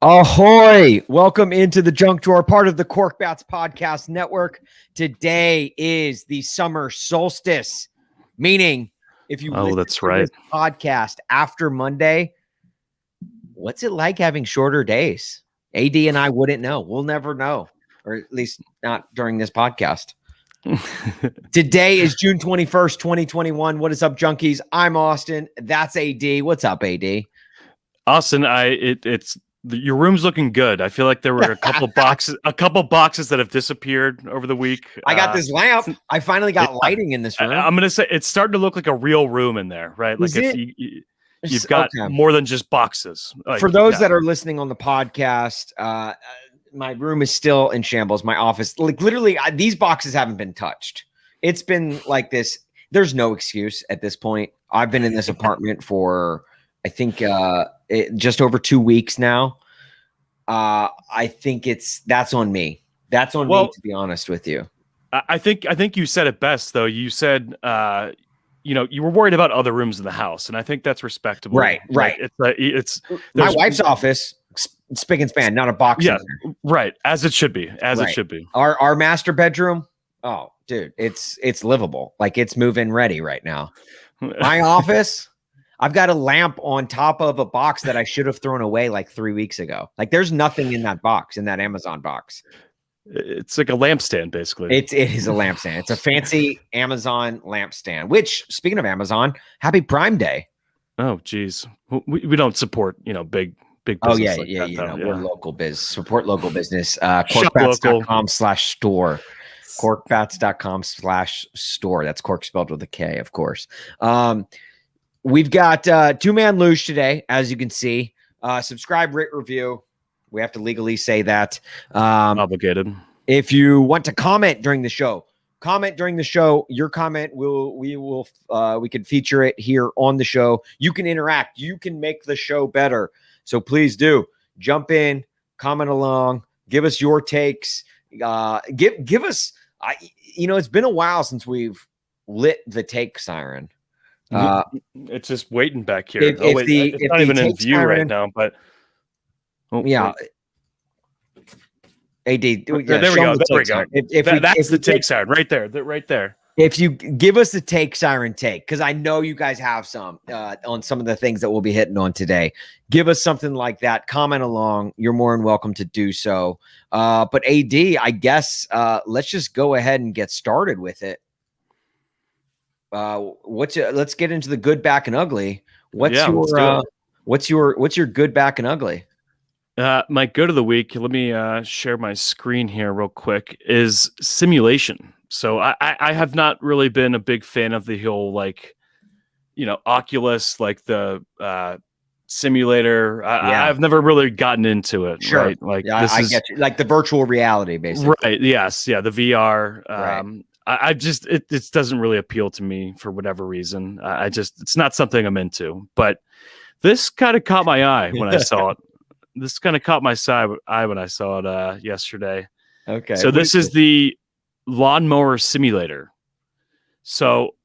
Ahoy! Welcome into the junk drawer, part of the Korked podcast network. Today is the summer solstice, meaning if you listen that's to right. this podcast after Monday, what's it like having shorter days? AD and I wouldn't know. We'll never know, or at least not during this podcast. Today is June 21st, 2021. What is up, junkies? I'm Austin. That's AD. What's up, AD? Austin, your room's looking good. I feel like there were a couple boxes that have disappeared over the week. I got this lamp. I finally got lighting in this room. I'm gonna say it's starting to look like a real room in there, right? Is like you've got more than just boxes. For those that are listening on the podcast, my room is still in shambles. My office, like literally, these boxes haven't been touched. It's been like this. There's no excuse at this point. I've been in this apartment for, I think, just over 2 weeks now. I think that's on me. That's on me, to be honest with you. I think you said it best, though. You said, you were worried about other rooms in the house, and I think that's respectable. Right. It's my wife's office, spick and span, not a box. Yeah, right. As it should be. It should be. Our master bedroom. Oh, dude, it's livable. Like it's move-in ready right now. My office. I've got a lamp on top of a box that I should have thrown away like 3 weeks ago. Like there's nothing in that box, in that Amazon box. It's like a lampstand, basically. It is a lampstand. It's a fancy Amazon lampstand, which, speaking of Amazon, happy Prime Day. Oh, geez. We don't support, big business. Oh, yeah, like yeah, that, we're local biz. Support local business. Korkbats.com/store. Korkbats.com/store. That's Kork spelled with a K, of course. We've got two-man luge today, as you can see. Subscribe, rate, review. We have to legally say that. Obligated. If you want to comment during the show, your comment we can feature it here on the show. You can interact. You can make the show better. So please do jump in, comment along, give us your takes. Give us. It's been a while since we've lit the take siren. It's just waiting back here. It's not even in view right now, but yeah. AD, there we go. That's the take siren right there. Right there. If you give us the take siren take, because I know you guys have some on some of the things that we'll be hitting on today. Give us something like that. Comment along. You're more than welcome to do so. But AD, I guess let's just go ahead and get started with it. Let's get into the good, back, and ugly. What's your good, back, and ugly? My good of the week, let me share my screen here real quick, is simulation. So I have not really been a big fan of the whole, Oculus, like the simulator. I've never really gotten into it. Sure. Right? Like, I get you. Like the virtual reality, basically. Right. Yes. Yeah. The VR. Right. It doesn't really appeal to me for whatever reason. It's not something I'm into, but this kind of caught my eye when I saw it. This kind of caught my eye when I saw it yesterday. Okay. So this is the lawnmower simulator. So,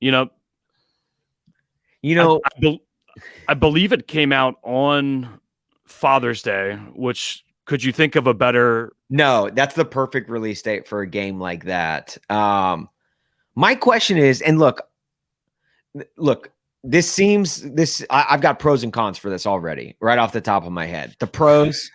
I believe it came out on Father's Day, which could you think of a better? No, that's the perfect release date for a game like that. My question is, and look, I've got pros and cons for this already, right off the top of my head. The pros,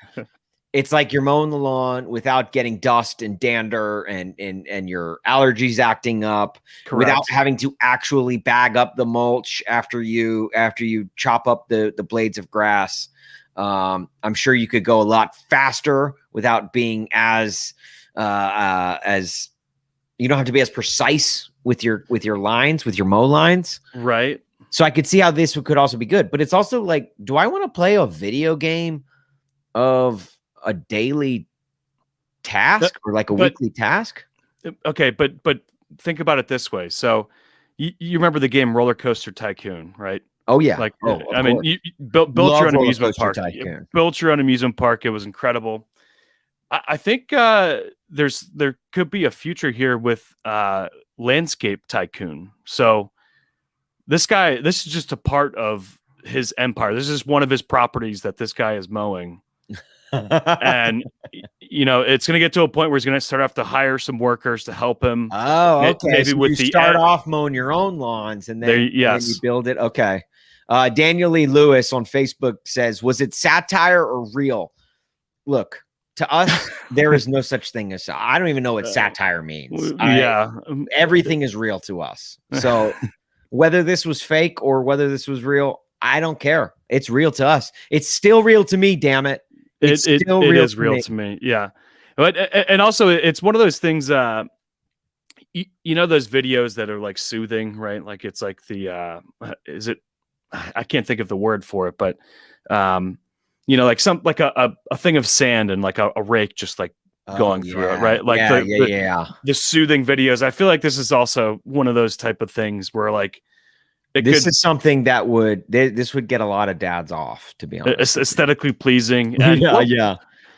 it's like you're mowing the lawn without getting dust and dander and your allergies acting up. Correct. Without having to actually bag up the mulch after you chop up the blades of grass. I'm sure you could go a lot faster without being as you don't have to be as precise with your lines, with your mow lines. Right. So I could see how this could also be good, but it's also like, do I want to play a video game of a daily task or like a weekly task? Okay. But think about it this way. So you remember the game Roller Coaster Tycoon, right? Oh yeah. You built your own amusement park. Built your own amusement park. It was incredible. I think there could be a future here with Landscape Tycoon. So this is just a part of his empire. This is one of his properties that this guy is mowing. And it's going to get to a point where he's going to start have to hire some workers to help him. Oh, okay. Maybe so with you start off mowing your own lawns and then you build it. Okay. Daniel Lee Lewis on Facebook says, was it satire or real? Look, to us, there is no such thing as I don't even know what satire means. Everything is real to us. So whether this was fake or whether this was real, I don't care. It's real to us. It's still real to me, damn it. It is real to me. Yeah. But and also it's one of those things those videos that are like soothing, right? Like it's like the I can't think of the word for it, but like a thing of sand and like a rake just like going through it, right? Like the soothing videos. I feel like this is also one of those type of things where like this is something that would get a lot of dads off, to be honest. Aesthetically pleasing. And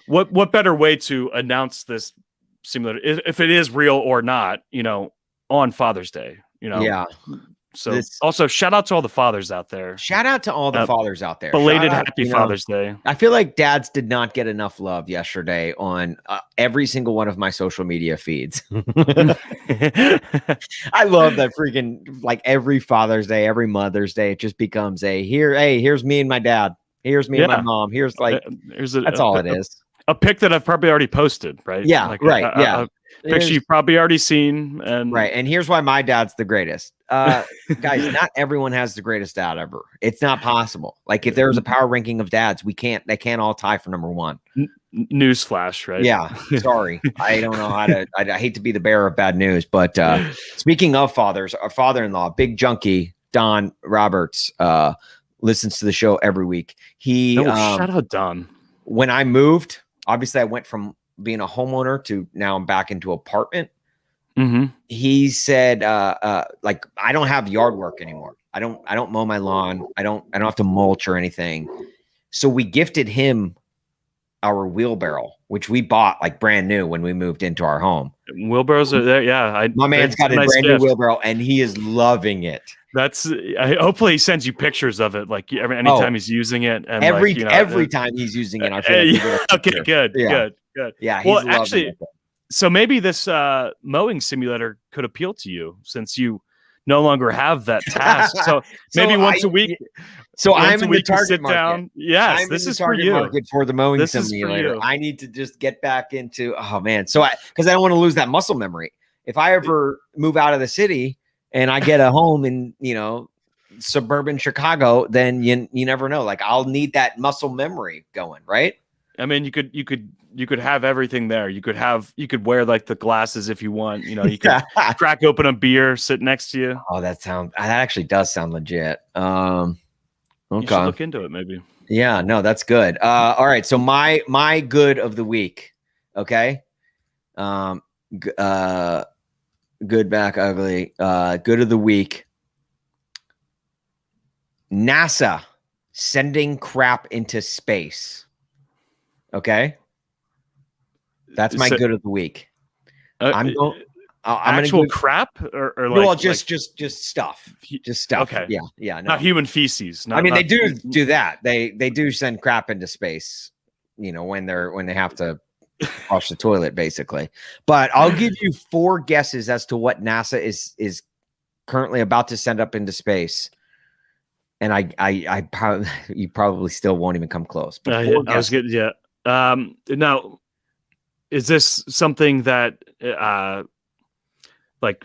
what better way to announce this simulator if it is real or not, on Father's Day, So also shout out to all the fathers out there. Shout out to all the fathers out there. Belated happy Father's Day. I feel like dads did not get enough love yesterday on every single one of my social media feeds. I love that freaking like every Father's Day, every Mother's Day, it just becomes here's me and my dad. Here's me and my mom. Here's like that's all it is. A pic that I've probably already posted, right? Yeah, like right. A picture you've probably already seen, and right. And here's why my dad's the greatest. Guys, not everyone has the greatest dad ever. It's not possible. Like if there was a power ranking of dads, they can't all tie for number one. Newsflash, right? Yeah. Sorry, I don't know how to. I hate to be the bearer of bad news, but speaking of fathers, our father-in-law, Big Junkie Don Roberts, listens to the show every week. Shout out Don. When I moved. Obviously, I went from being a homeowner to now I'm back into apartment. Mm-hmm. He said, like, I don't have yard work anymore. I don't mow my lawn. I don't have to mulch or anything. So we gifted him our wheelbarrow, which we bought like brand new when we moved into our home. Wheelbarrows are there. Yeah. My man's got a brand new wheelbarrow and he is loving it. Hopefully he sends you pictures of it, like anytime he's using it, and every time he's using it. I feel okay, good. Yeah. Well, actually, so maybe this mowing simulator could appeal to you since you no longer have that task. So maybe once a week. So I'm in the target market. Down. Yes, this is for you. Market for the mowing simulator. I need to just get back into. Oh man, so because I don't want to lose that muscle memory. If I ever move out of the city. And I get a home in, suburban Chicago, then you never know. Like I'll need that muscle memory going, right? I mean, you could have everything there. You could wear like the glasses if you want. You could crack open a beer, sit next to you. Oh, that actually does sound legit. Okay, you should look into it maybe. Yeah, no, that's good. All right, so my good of the week. Okay, good, back, ugly. Good of the week. NASA sending crap into space. Okay, that's my good of the week. I'm actual crap or like, well, just stuff, just stuff. Okay, yeah, no. Not human feces. They do that. They do send crap into space. When they have to. Flush the toilet, basically. But I'll give you 4 guesses as to what NASA is currently about to send up into space, and I probably you probably still won't even come close. But I was good. Yeah. Now, is this something that like?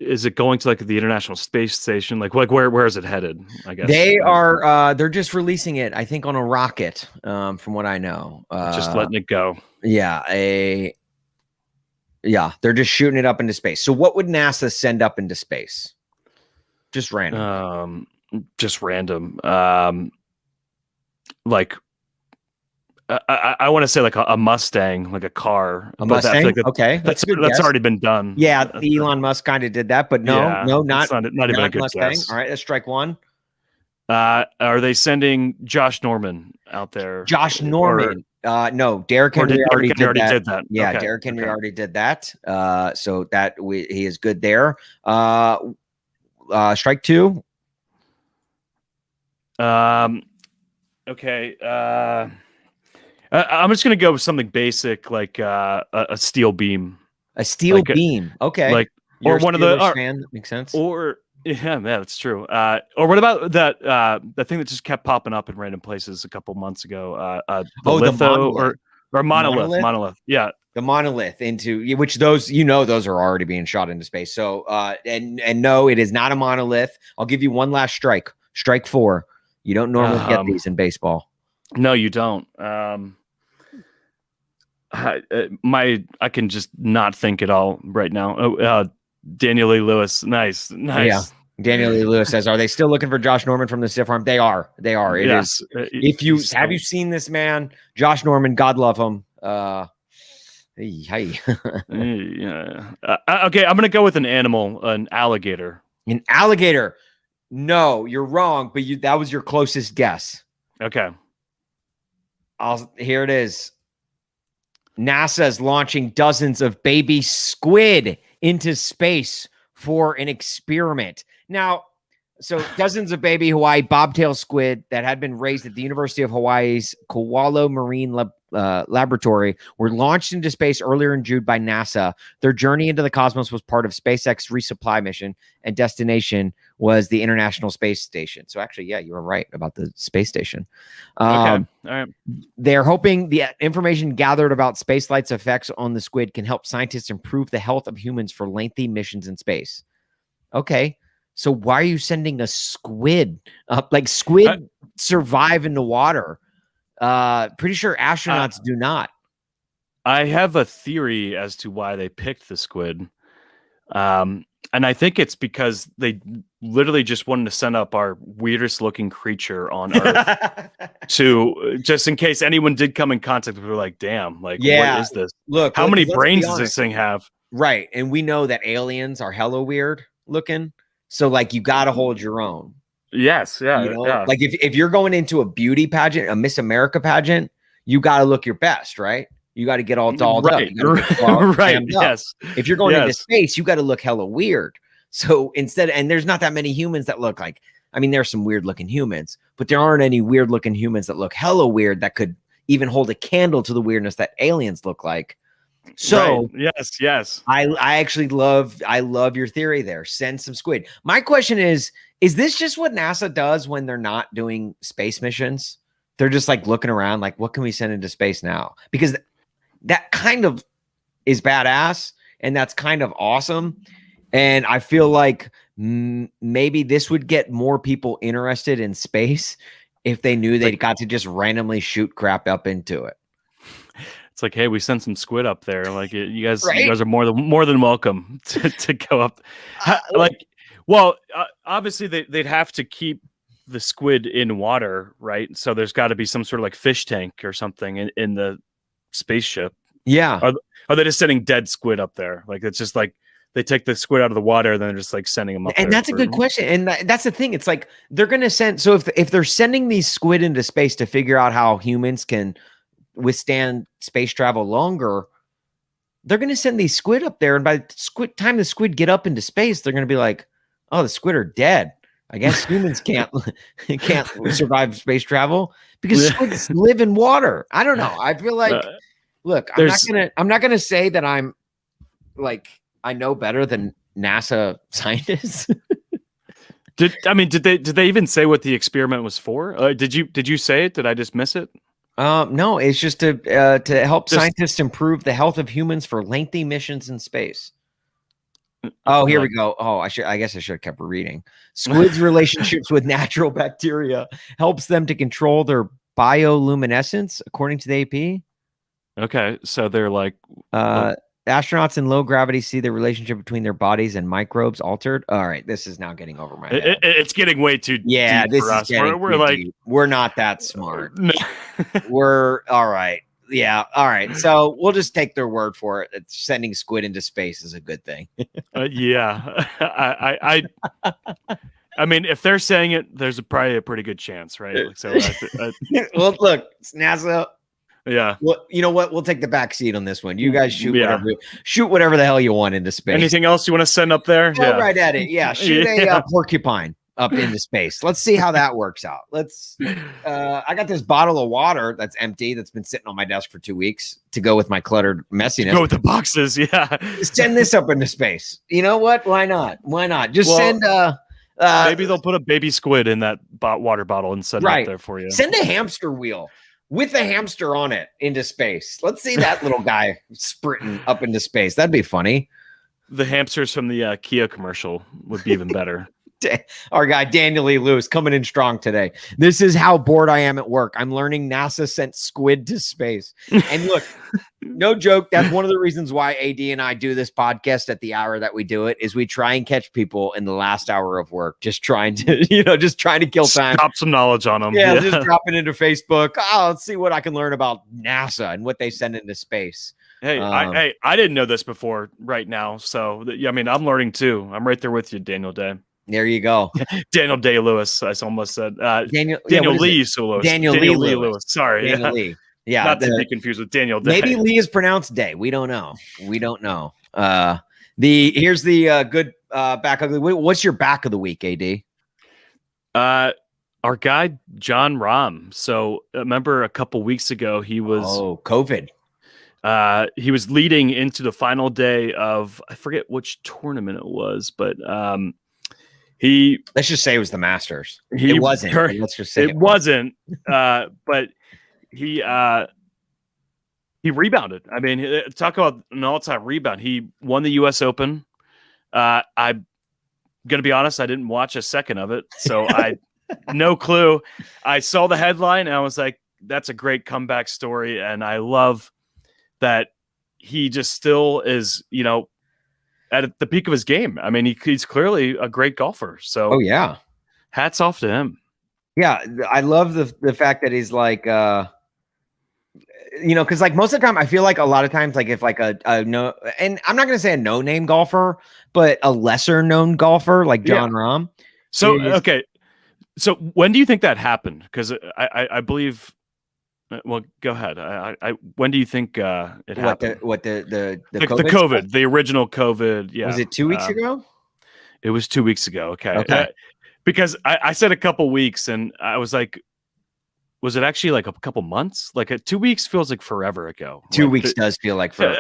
Is it going to like the International Space Station? Like where is it headed? I guess they're just releasing it. I think on a rocket. From what I know, just letting it go. Yeah, they're just shooting it up into space. So what would NASA send up into space? Just random. Like I want to say like a Mustang, like a car. A Mustang? Like okay. That's already been done. Yeah, Elon Musk kind of did that, but not even a good Mustang. Guess. All right, let's strike one. Are they sending Josh Norman out there? Josh Norman. No, Derrick Henry already did that. Yeah, okay. Derrick Henry already did that. So that he is good there. Strike two. Okay. I'm just gonna go with something basic like a steel beam. A steel beam. Okay. Like You're or one a Steelers of the fan. That makes sense. or yeah, that's true. Or what about that thing that just kept popping up in random places a couple months ago? The litho or monolith. Yeah. The monolith into which those those are already being shot into space. So and no, it is not a monolith. I'll give you one last strike. Strike 4. You don't normally get these in baseball. No, you don't. I can just not think at all right now. Oh, Daniel Lee Lewis. Nice. Yeah. Daniel Lee Lewis says, "Are they still looking for Josh Norman from the stiff arm?" They are. It is. If you have you seen this man, Josh Norman? God love him. Hey. Yeah. Okay, I'm gonna go with an animal, an alligator. An alligator. No, you're wrong. But that was your closest guess. Okay. Here it is. NASA is launching dozens of baby squid into space for an experiment. Now, so dozens of baby Hawaii bobtail squid that had been raised at the University of Hawaii's Kewalo Marine Laboratory were launched into space earlier in June by NASA. Their journey into the cosmos was part of SpaceX resupply mission, and destination was the International Space Station. So actually, yeah, you were right about the space station. Okay. All right. They're hoping the information gathered about spacelight's effects on the squid can help scientists improve the health of humans for lengthy missions in space. Okay. So why are you sending a squid up? Like squid survive in the water. Pretty sure astronauts do not. I have a theory as to why they picked the squid. And I think it's because they literally just wanted to send up our weirdest looking creature on Earth to just in case anyone did come in contact with. We're like, damn, like, what is this? Look, how many brains does this thing have? Right. And we know that aliens are hella weird looking. So like you got to hold your own. Yes. Yeah. Yeah. Like if you're going into a beauty pageant, a Miss America pageant, you got to look your best, right? You got to get all dolled up. Right. Yes. If you're going into space, you got to look hella weird. So instead, and there's not that many humans that look like, I mean, there's some weird looking humans, but there aren't any weird looking humans that look hella weird that could even hold a candle to the weirdness that aliens look like. So yes. I actually love your theory there. Send some squid. My question is this just what NASA does when they're not doing space missions? They're just like looking around like, what can we send into space now? Because that kind of is badass and that's kind of awesome. And I feel like maybe this would get more people interested in space if they knew they got to just randomly shoot crap up into it. It's like, hey, we sent some squid up there. Like you guys are more than welcome to go up. Obviously they'd have to keep the squid in water, right? So there's got to be some sort of like fish tank or something in the spaceship. Yeah. Are they just sending dead squid up there? Like it's just like they take the squid out of the water and then they're just like sending them up. And that's a good question. And that's the thing. It's like they're going to send. So if they're sending these squid into space to figure out how humans can withstand space travel longer, they're going to send these squid up there. And by the time the squid get up into space, they're going to be like, oh, the squid are dead. I guess humans can't survive space travel because squids live in water. I don't know. I feel like, look, I'm not gonna say that I'm like I know better than NASA scientists. Did they even say what the experiment was for? Did you say it? Did I just miss it? No, it's just to help scientists improve the health of humans for lengthy missions in space. Oh, here we go. Oh, I guess I should have kept reading. Squids' relationships with natural bacteria helps them to control their bioluminescence, according to the AP. Okay, so they're like astronauts in low gravity see the relationship between their bodies and microbes altered. All right, this is now getting over my head. It's getting way too deep this for us. We're like deep. We're not that smart. We're all right. Yeah. All right. So we'll just take their word for it. It's sending squid into space is a good thing. Yeah. I mean, if they're saying it, there's probably a pretty good chance, right? Like, so well, look, it's NASA. Yeah. Well, you know what? We'll take the back seat on this one. You guys shoot whatever the hell you want into space. Anything else you want to send up there? Go right at it. Yeah. Shoot a porcupine. up into space. Let's see how that works out. I got this bottle of water that's empty that's been sitting on my desk for 2 weeks to go with my cluttered messiness. Go with the boxes, yeah. Send this up into space. You know what? Why not? Just send maybe they'll put a baby squid in that water bottle and send it up there for you. Send a hamster wheel with a hamster on it into space. Let's see that little guy sprinting up into space. That'd be funny. The hamsters from the Kia commercial would be even better. Our guy Daniel Lee Lewis coming in strong today. This is how bored I am at work. I'm learning NASA sent squid to space. And look, no joke. That's one of the reasons why AD and I do this podcast at the hour that we do it, is we try and catch people in the last hour of work, just trying to kill time. Drop some knowledge on them. Yeah, just drop it into Facebook. Oh, let's see what I can learn about NASA and what they send into space. Hey, I didn't know this before right now. So, I mean, I'm learning too. I'm right there with you, Daniel Day. There you go. Daniel Day Lewis. I almost said Daniel Lee Lewis. Daniel Lee Lewis. Sorry. Daniel Lee. Yeah. Not to be confused with Daniel Day. Maybe Lee is pronounced Day. We don't know. Here's the good back of the week. What's your back of the week, AD? Our guy, John Rahm. So remember a couple weeks ago, he was COVID. He was leading into the final day of, I forget which tournament it was, but let's just say it was the Masters. It wasn't. Let's just say it wasn't. But he rebounded. I mean, talk about an all-time rebound. He won the U.S. Open. I'm gonna be honest, I didn't watch a second of it, so I no clue. I saw the headline and I was like, "That's a great comeback story," and I love that he just still is, at the peak of his game. I mean, he's clearly a great golfer. So, hats off to him. Yeah, I love the fact that he's like, because like most of the time, I feel like a lot of times, like if like a no, and I'm not gonna say a no name golfer, but a lesser known golfer like John Rahm. So okay, so when do you think that happened? Because I believe. Well, go ahead. When do you think it happened? The COVID, the original COVID? Yeah, was it 2 weeks ago? It was 2 weeks ago. Okay. Because I said a couple weeks, and I was like, was it actually like a couple months? Like 2 weeks feels like forever ago. 2 weeks does feel like forever.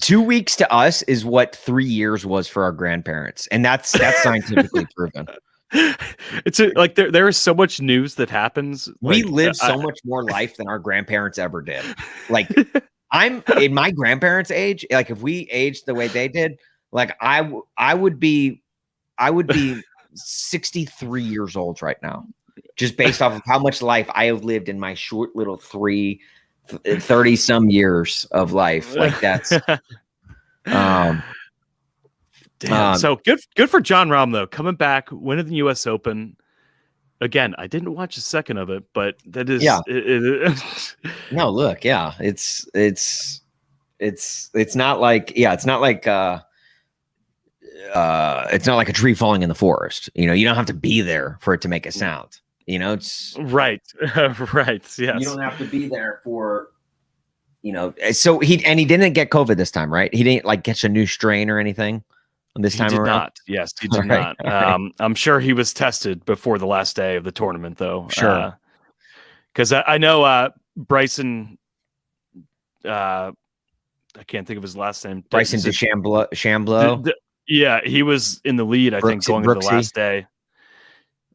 2 weeks to us is what 3 years was for our grandparents, and that's scientifically proven. It's like there is so much news that happens. We live so much more life than our grandparents ever did. Like I'm in my grandparents' age. Like if we aged the way they did, like I would be 63 years old right now, just based off of how much life I have lived in my short little 30 some years of life. Like that's Damn. So good for John Rahm though, coming back, winning the U.S. Open. Again, I didn't watch a second of it, but that is no, look, it's not like it's not like a tree falling in the forest. You don't have to be there for it to make a sound. It's right. Yes. You don't have to be there for so he didn't get COVID this time, right? He didn't like catch a new strain or anything. This time around? Not. Yes, he did not. I'm sure he was tested before the last day of the tournament, though. Sure. Because I know Bryson. I can't think of his last name. Bryson DeChambeau. Yeah, he was in the lead, I think, going into the last day,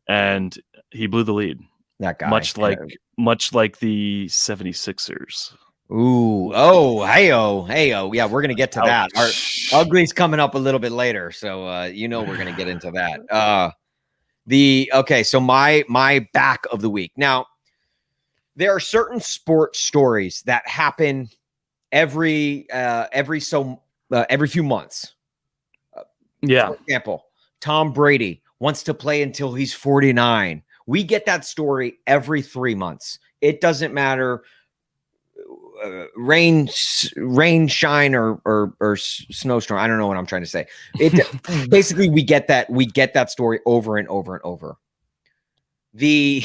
and he blew the lead. That guy, much like the 76ers. Ooh, heyo. Yeah, we're gonna get to that. Our ugly's coming up a little bit later, so we're gonna get into that. So my back of the week. Now, there are certain sports stories that happen every few months. For example, Tom Brady wants to play until he's 49. We get that story every 3 months. It doesn't matter. Rain, shine, or snowstorm. I don't know what I'm trying to say. Basically, we get that story over and over and over. The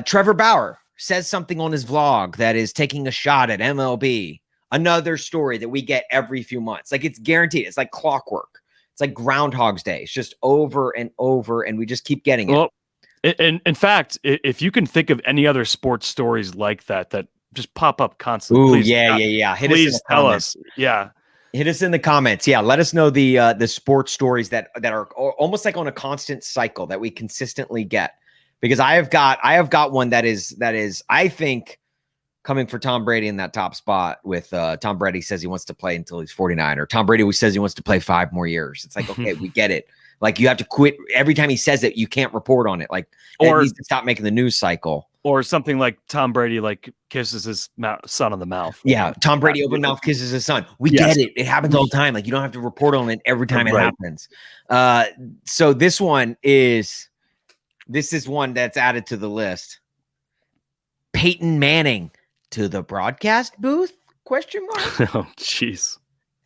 Trevor Bauer says something on his vlog that is taking a shot at MLB. Another story that we get every few months. Like it's guaranteed. It's like clockwork. It's like Groundhog's Day. It's just over and over, and we just keep getting it. Well, in fact, if you can think of any other sports stories like that just pop up constantly, Ooh, please, yeah. Please tell us. Yeah. Hit us in the comments. Yeah, let us know the sports stories that are almost like on a constant cycle that we consistently get. Because I have got one that is I think coming for Tom Brady in that top spot with Tom Brady says he wants to play until he's 49, or Tom Brady says he wants to play 5 more years. It's like, okay, we get it. Like, you have to quit every time he says it. You can't report on it. Like, or needs to stop making the news cycle. Or something like Tom Brady like kisses his son on the mouth. Yeah, Tom Brady open mouth kisses his son. We get it. It happens all the time. Like, you don't have to report on it every time it happens. So this is one that's added to the list. Peyton Manning to the broadcast booth? Question mark. Oh, jeez.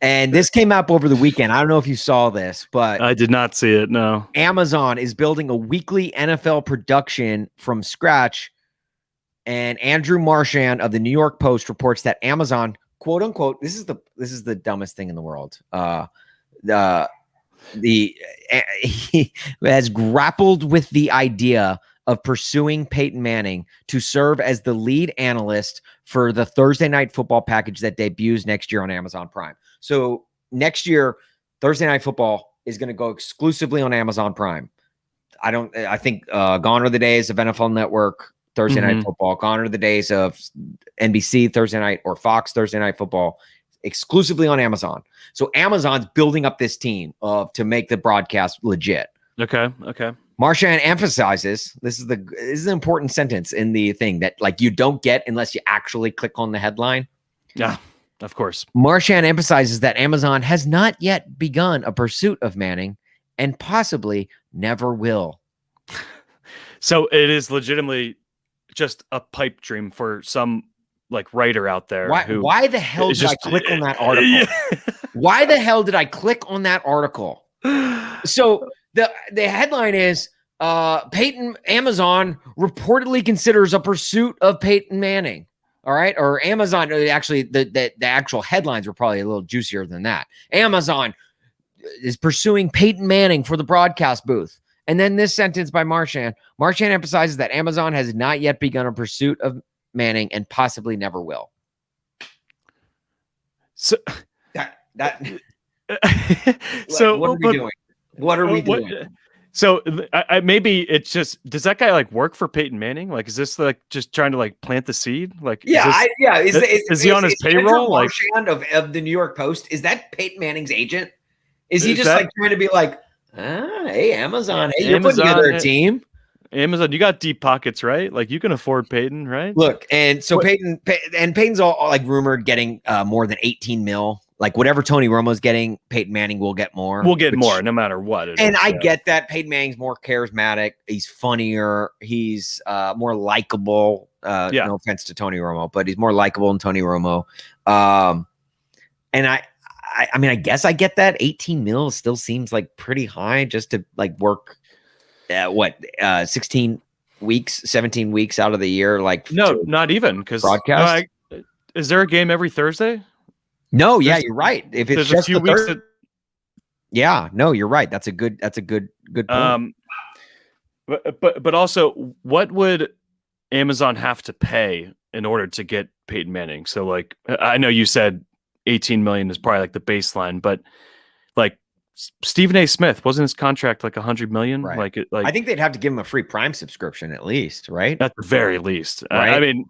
And this came up over the weekend. I don't know if you saw this, but I did not see it. No. Amazon is building a weekly NFL production from scratch. And Andrew Marchand of the New York Post reports that Amazon, quote unquote, this is the dumbest thing in the world. He has grappled with the idea of pursuing Peyton Manning to serve as the lead analyst for the Thursday Night Football package that debuts next year on Amazon Prime. So next year, Thursday Night Football is going to go exclusively on Amazon Prime. I think gone are the days of NFL Network Thursday Night Football. Gone are the days of NBC Thursday Night or Fox Thursday Night Football. Exclusively on Amazon. So Amazon's building up this team to make the broadcast legit. Okay. Marchand emphasizes, this is an important sentence in the thing that like you don't get unless you actually click on the headline. Yeah, of course. Marchand emphasizes that Amazon has not yet begun a pursuit of Manning and possibly never will. So it is legitimately just a pipe dream for some like writer out there. Why the hell did I click on that article? Why the hell did I click on that article? So the headline is Amazon reportedly considers a pursuit of Peyton Manning. All right. Or Amazon, actually, the actual headlines were probably a little juicier than that. Amazon is pursuing Peyton Manning for the broadcast booth. And then this sentence by Marchand. Marchand emphasizes that Amazon has not yet begun a pursuit of Manning and possibly never will. So so what are we doing? What are we doing? So maybe it's just, does that guy like work for Peyton Manning? Like, is this like just trying to like plant the seed? Like, is he on his payroll? Like, Marchand of the New York Post, is that Peyton Manning's agent? Is he just like trying to be like, hey, Amazon, hey, you're putting together a team? Amazon, you got deep pockets, right? Like you can afford Peyton, right? Look, and so Peyton's all like rumored getting more than 18 mil. Like whatever Tony Romo's getting, Peyton Manning will get more. We'll get more no matter what. I get that Peyton Manning's more charismatic. He's funnier. He's more likable. No offense to Tony Romo, but he's more likable than Tony Romo. And I mean, I guess I get that 18 mil still seems like pretty high just to like work 16 weeks, 17 weeks out of the year. Like no, not even because broadcast. Is there a game every Thursday? No, yeah, you're right. If it's just a few weeks, yeah, no, you're right. That's a good point. But also, what would Amazon have to pay in order to get Peyton Manning? So, like, I know you said 18 million is probably like the baseline, but like Stephen A. Smith, wasn't his contract like 100 million? Right. Like I think they'd have to give him a free Prime subscription at least, right? At the very least, right? I mean,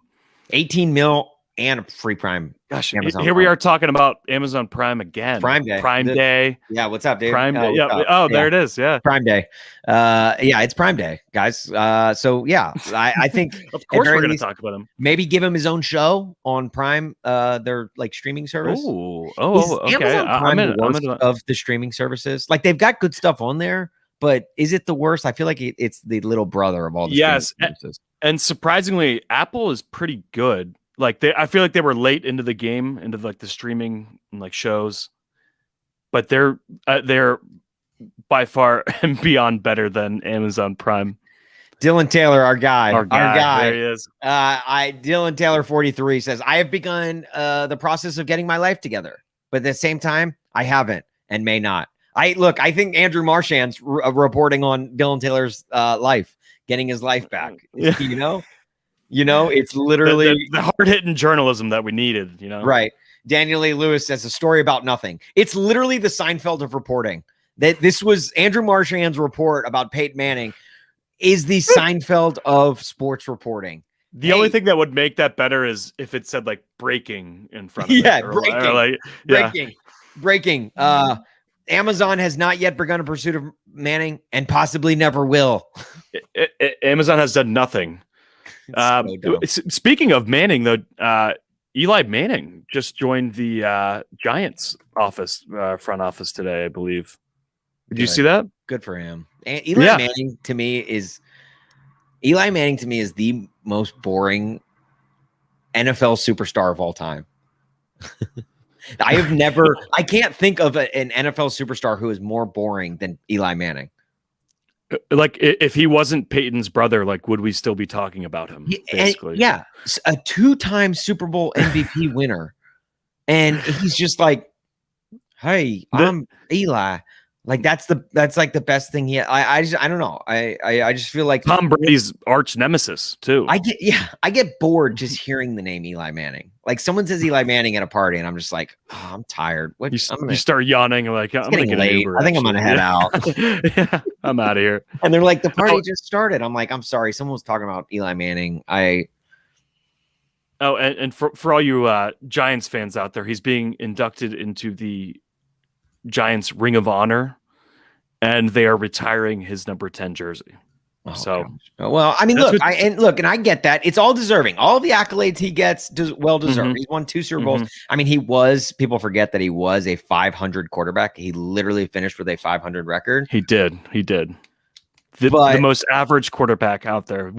18 mil and a free Prime. Gosh, Amazon here Prime. We are talking about Amazon Prime again. Prime Day. Yeah, what's up, Dave? Prime Day. Yeah. There it is. Yeah, Prime Day. Yeah, it's Prime Day, guys. So yeah, I think of course we're going to talk about him. Maybe give him his own show on Prime. Their like streaming service. Okay. Amazon Prime the worst of the streaming services. Like they've got good stuff on there, but is it the worst? I feel like it's the little brother of all the streaming services. And surprisingly, Apple is pretty good. Like I feel like they were late into the game, into like the streaming and like shows, but they're by far and beyond better than Amazon Prime. Dylan Taylor, our guy. There he is. Dylan Taylor 43 says, I have begun the process of getting my life together, but at the same time, I haven't and may not. I think Andrew Marchand's reporting on Dylan Taylor's life, getting his life back. Yeah. It's literally the hard-hitting journalism that we needed, Right. Daniel A. Lewis says a story about nothing. It's literally the Seinfeld of reporting. That this was Andrew Marchand's report about Peyton Manning is the Seinfeld of sports reporting. The only thing that would make that better is if it said like breaking in front of it. Breaking. Amazon has not yet begun a pursuit of Manning and possibly never will. Amazon has done nothing. Speaking of Manning, though, Eli Manning just joined the Giants front office today, I believe. Did you see that? Good for him. And Eli Manning to me is the most boring NFL superstar of all time. I can't think of an NFL superstar who is more boring than Eli Manning. Like if he wasn't Peyton's brother, like would we still be talking about him? Basically, a 2-time Super Bowl MVP winner, and he's just like, "Hey, I'm Eli." Like that's like the best thing I don't know. I just feel like Tom Brady's arch nemesis too. I get bored just hearing the name Eli Manning. Like someone says Eli Manning at a party, and I'm just like, oh, I'm tired. What? You start yawning like I'm gonna get late. Uber, I think I'm gonna head out. Yeah, I'm out of here. And they're like, the party just started. I'm like, I'm sorry. Someone was talking about Eli Manning. And for all you Giants fans out there, he's being inducted into the Giants Ring of Honor, and they are retiring his number 10 jersey. Gosh. Well, I mean, and I get that. It's all deserving. All the accolades he gets, well deserved. Mm-hmm. He's won 2 Super Bowls. I mean, people forget that he was a 500 quarterback. He literally finished with a 500 record. He did. The most average quarterback out there.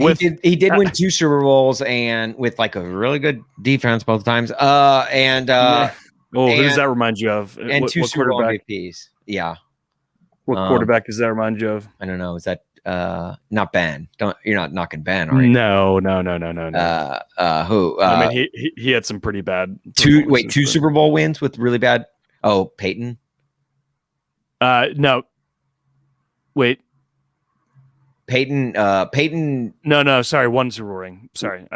He did win 2 Super Bowls and with like a really good defense both times. Who does that remind you of? And 2 Super Bowl MVPs. Yeah. What quarterback does that remind you of? I don't know. Is that not Ben? You're not knocking Ben, are you? No. Who? I mean, he had some pretty bad. 2 Super Bowl wins with really bad. Oh, Peyton. No. Wait. Peyton. No. Sorry, 1 Super Bowl ring. Sorry.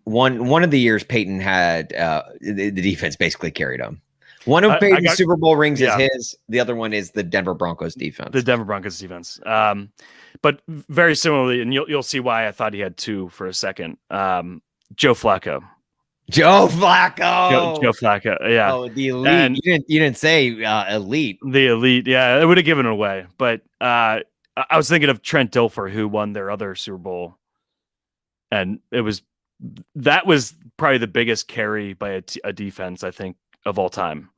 One of the years Peyton had the defense basically carried him. One of Peyton's Super Bowl rings is his. The other one is the Denver Broncos defense. The Denver Broncos defense. But very similarly, and you'll see why I thought he had 2 for a second. Joe Flacco. Joe Flacco. Yeah. Oh, the elite. And you didn't say elite. The elite. Yeah, I would have given it away. But I was thinking of Trent Dilfer, who won their other Super Bowl, and that was probably the biggest carry by a defense, I think, of all time.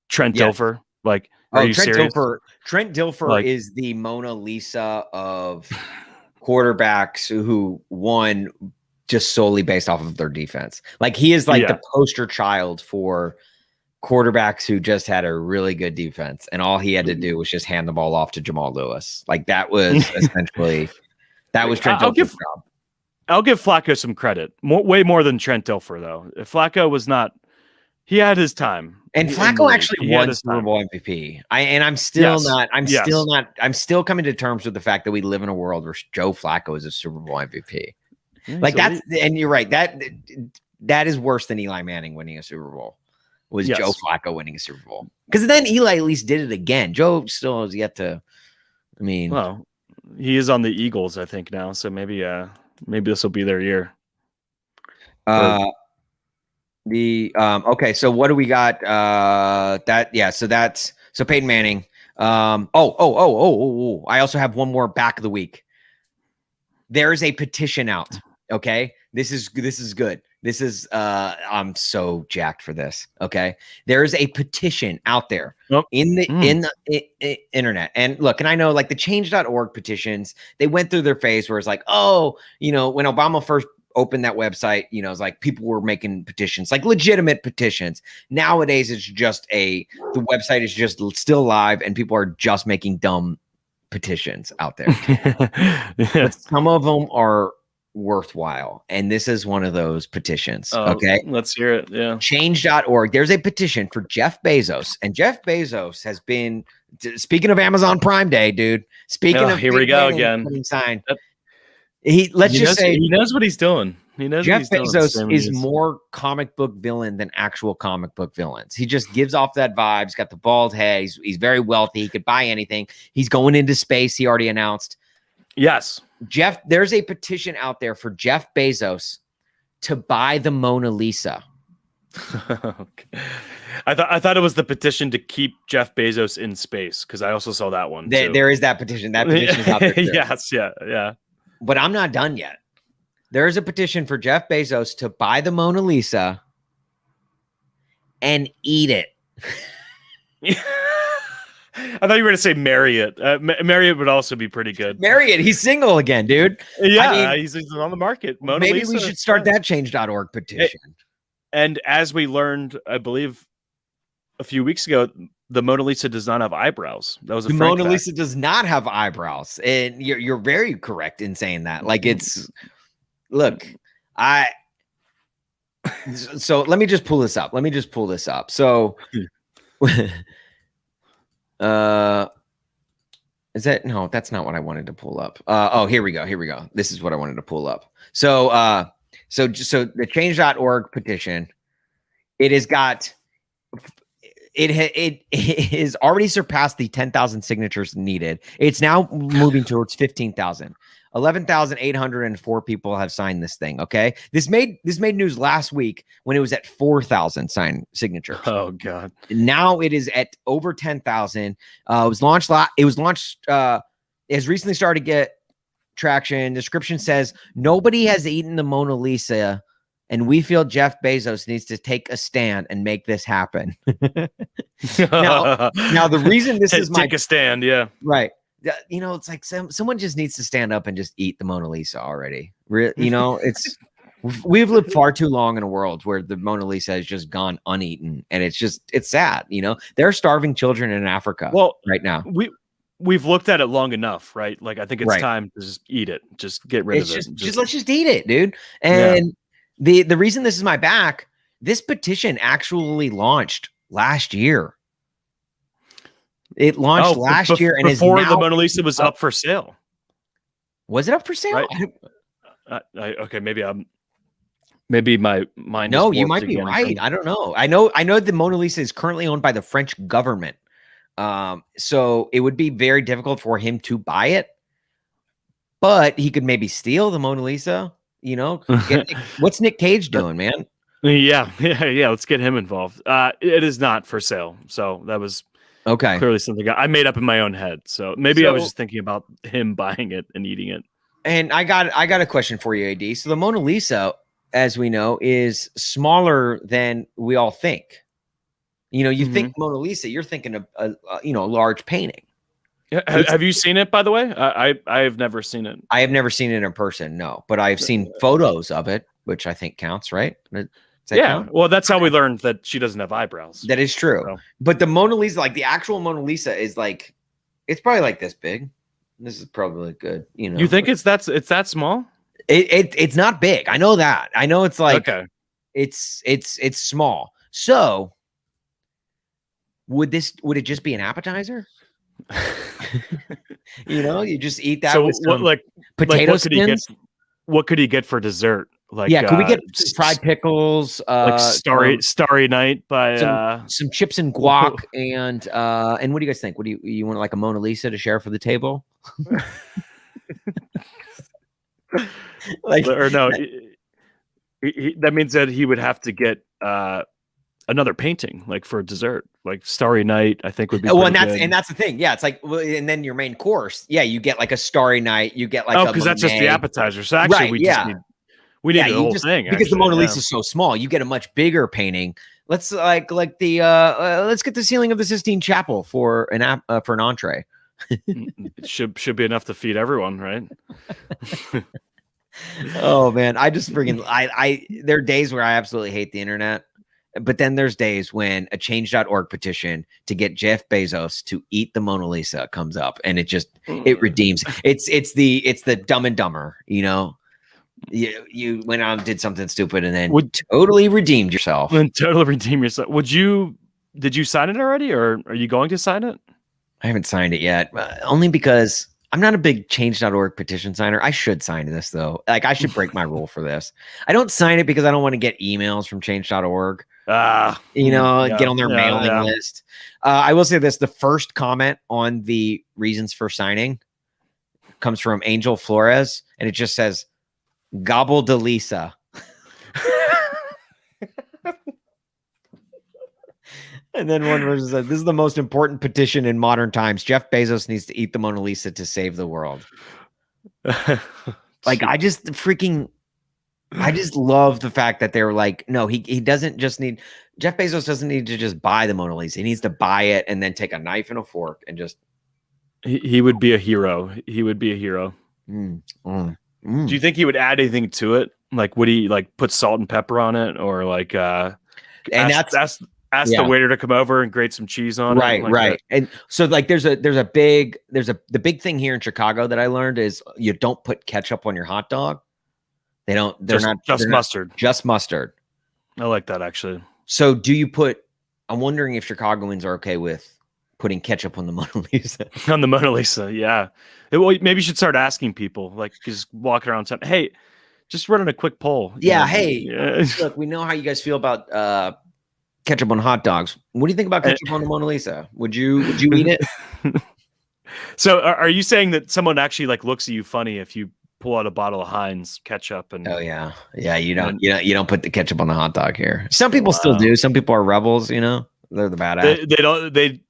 Trent Dilfer, like, are you serious? Trent Dilfer is the Mona Lisa of quarterbacks who won just solely based off of their defense. Like he is like the poster child for quarterbacks who just had a really good defense, and all he had to do was just hand the ball off to Jamal Lewis. Like that was essentially Trent Dilfer's job. I'll give Flacco some credit, way more than Trent Dilfer, though. Flacco was not. He had his time, and Flacco actually won Super Bowl MVP. I'm still coming to terms with the fact that we live in a world where Joe Flacco is a Super Bowl MVP. And you're right. That is worse than Eli Manning winning a Super Bowl. Was Joe Flacco winning a Super Bowl? Because then Eli at least did it again. Joe still has yet to. I mean, well, he is on the Eagles, I think now. So maybe this will be their year. Okay, so what do we got? So Peyton Manning. I also have one more back of the week. There's a petition out. Okay, this is good. This is I'm so jacked for this. Okay, there is a petition out there in the internet. And look, and I know like the change.org petitions, they went through their phase where it's like, when Obama first opened that website, it's like people were making petitions, like legitimate petitions. Nowadays, it's just the website is just still live, and people are just making dumb petitions out there. But some of them are worthwhile. And this is one of those petitions. Oh, okay. Let's hear it. Yeah. Change.org. There's a petition for Jeff Bezos. And Jeff Bezos has been, speaking of Amazon Prime Day, dude. Speaking of here we go again. Sign. He knows what he's doing. He knows Jeff what he's Bezos doing. is more comic book villain than actual comic book villains. He just gives off that vibe. He's got the bald head. He's very wealthy. He could buy anything. He's going into space. He already announced. Yes. There's a petition out there for Jeff Bezos to buy the Mona Lisa. Okay. I thought it was the petition to keep Jeff Bezos in space, because I also saw that one. There is that petition. That petition is out there too. Yes, yeah. But I'm not done yet. There is a petition for Jeff Bezos to buy the Mona Lisa and eat it. I thought you were going to say marry it. Marry it would also be pretty good. Marry it. He's single again, dude. Yeah, he's on the market. Mona maybe Lisa, we should start that change.org petition. And as we learned, I believe a few weeks ago, the Mona Lisa does not have eyebrows. That was the Mona Lisa does not have eyebrows, and you're very correct in saying that. Like, it's so let me just pull this up. So is that no? That's not what I wanted to pull up. Here we go. This is what I wanted to pull up. So the change.org petition, it has already surpassed the 10,000 signatures needed. It's now moving towards 15,000. 11,804 people have signed this thing. Okay. This made news last week when it was at 4,000 signed signatures. Oh God. Now it is at over 10,000. It was launched. It has recently started to get traction. Description says nobody has eaten the Mona Lisa, and we feel Jeff Bezos needs to take a stand and make this happen. now the reason this is take a stand, yeah, right. It's like someone just needs to stand up and just eat the Mona Lisa already. It's we've lived far too long in a world where the Mona Lisa has just gone uneaten, and it's sad. There are starving children in Africa right now. We've looked at it long enough, right? Like, I think it's time to just eat it. Just get rid of it. Let's just eat it, dude. And the reason this is my back, this petition actually launched last year. It launched last year, and before the Mona Lisa was up for sale. Was it up for sale? Right. Okay, maybe my mind. No, you might be right. I don't know. I know the Mona Lisa is currently owned by the French government. So it would be very difficult for him to buy it, but he could maybe steal the Mona Lisa. What's Nick Cage doing, man? Yeah. Let's get him involved. It is not for sale. So that was clearly something I made up in my own head. So maybe I was just thinking about him buying it and eating it. And I got a question for you, AD. So the Mona Lisa, as we know, is smaller than we all think. You think Mona Lisa, you're thinking of a large painting. Have you seen it, by the way? I have never seen it. I have never seen it in person, no. But I've seen photos of it, which I think counts, right? Count? Well, that's how we learned that she doesn't have eyebrows. That is true. So. But the Mona Lisa, like the actual Mona Lisa, is like, it's probably like this big. This is probably good. You think it's that small? It's not big. I know that. I know it's like it's small. So would it just be an appetizer? You just eat that with some potato skins. What could he get for dessert? Could we get fried pickles? Starry Night by some chips and guac, and what do you guys think? What do you want, like a Mona Lisa to share for the table? Or no? That means that he would have to get another painting, like for dessert, like Starry Night. I think would be. And that's the thing. Yeah, it's like, and then your main course. Yeah, you get like a Starry Night. You get like because that's just the appetizer. So actually, we need the whole thing because the Mona Lisa is so small. You get a much bigger painting. Let's let's get the ceiling of the Sistine Chapel for an entree. It should be enough to feed everyone, right? Oh man, I just freaking there are days where I absolutely hate the internet, but then there's days when a change.org petition to get Jeff Bezos to eat the Mona Lisa comes up, and it redeems. It's the Dumb and Dumber, You went out and did something stupid and then totally redeemed yourself. Totally redeem yourself. Did you sign it already, or are you going to sign it? I haven't signed it yet, only because I'm not a big change.org petition signer. I should sign this though. Like I should break my rule for this. I don't sign it because I don't want to get emails from change.org. Get on their mailing list. I will say this: the first comment on the reasons for signing comes from Angel Flores, and it just says "Gobble de Lisa." And then one person said, "This is the most important petition in modern times. Jeff Bezos needs to eat the Mona Lisa to save the world." Like, I just love the fact that they're like, no, he doesn't just need, Jeff Bezos doesn't need to just buy the Mona Lisa. He needs to buy it and then take a knife and a fork and just. He would be a hero. He would be a hero. Do you think he would add anything to it? Like, would he like put salt and pepper on it, or like, ask the waiter to come over and grate some cheese on it. Right. And so like the big thing here in Chicago that I learned is you don't put ketchup on your hot dog. They're not mustard. Just mustard. I like that actually. So I'm wondering if Chicagoans are okay with putting ketchup on the Mona Lisa. On the Mona Lisa, yeah. Well, maybe you should start asking people, like just walking around town. Hey, just running a quick poll. Yeah, look, we know how you guys feel about ketchup on hot dogs. What do you think about ketchup on the Mona Lisa? Would you eat it? So are you saying that someone actually like looks at you funny if you pull out a bottle of Heinz ketchup and you don't put the ketchup on the hot dog here. Some people still do. Some people are rebels, they're the badass. They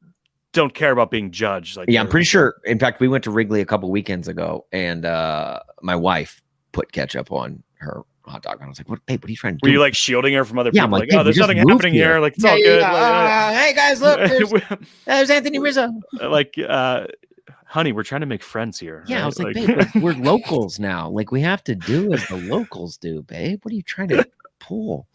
don't care about being judged. Like, I'm pretty sure. In fact, we went to Wrigley a couple weekends ago and my wife put ketchup on her hot dog. And I was like, "What, babe? What are you trying to do?" Were you like shielding her from other people? I'm like, oh, there's nothing happening here. Like, it's all good. Hey guys, look, there's Anthony Rizzo. Like, honey, we're trying to make friends here. Yeah, right? I was like, babe, we're locals now. Like, we have to do as the locals do, babe. What are you trying to pull?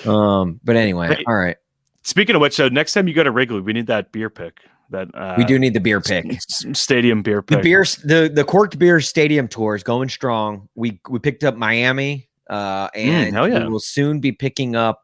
But anyway, all right. Speaking of which, so next time you go to Wrigley, we need that beer pick. We do need the beer pick. Stadium beer pick. The Korked Beer Stadium tour is going strong. We picked up Miami. And we will soon be picking up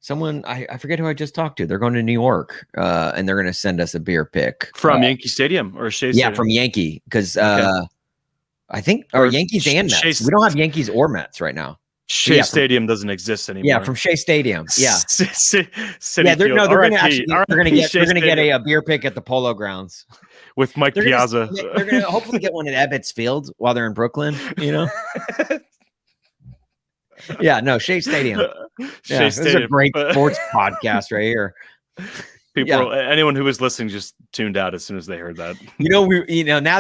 someone. I forget who I just talked to. They're going to New York, and they're going to send us a beer pick from Yankee Stadium or Shea Stadium. Yeah, from Yankee, because I think or Yankees and Mets. We don't have Yankees or Mets right now. Shea Stadium doesn't exist anymore. Yeah, from Shea Stadium. Yeah, they're going to get a beer pick at the Polo Grounds with Mike Piazza. They're going to hopefully get one at Ebbets Field while they're in Brooklyn. Yeah, no, Shea Stadium. This is a great sports podcast right here. Anyone who was listening just tuned out as soon as they heard that. Now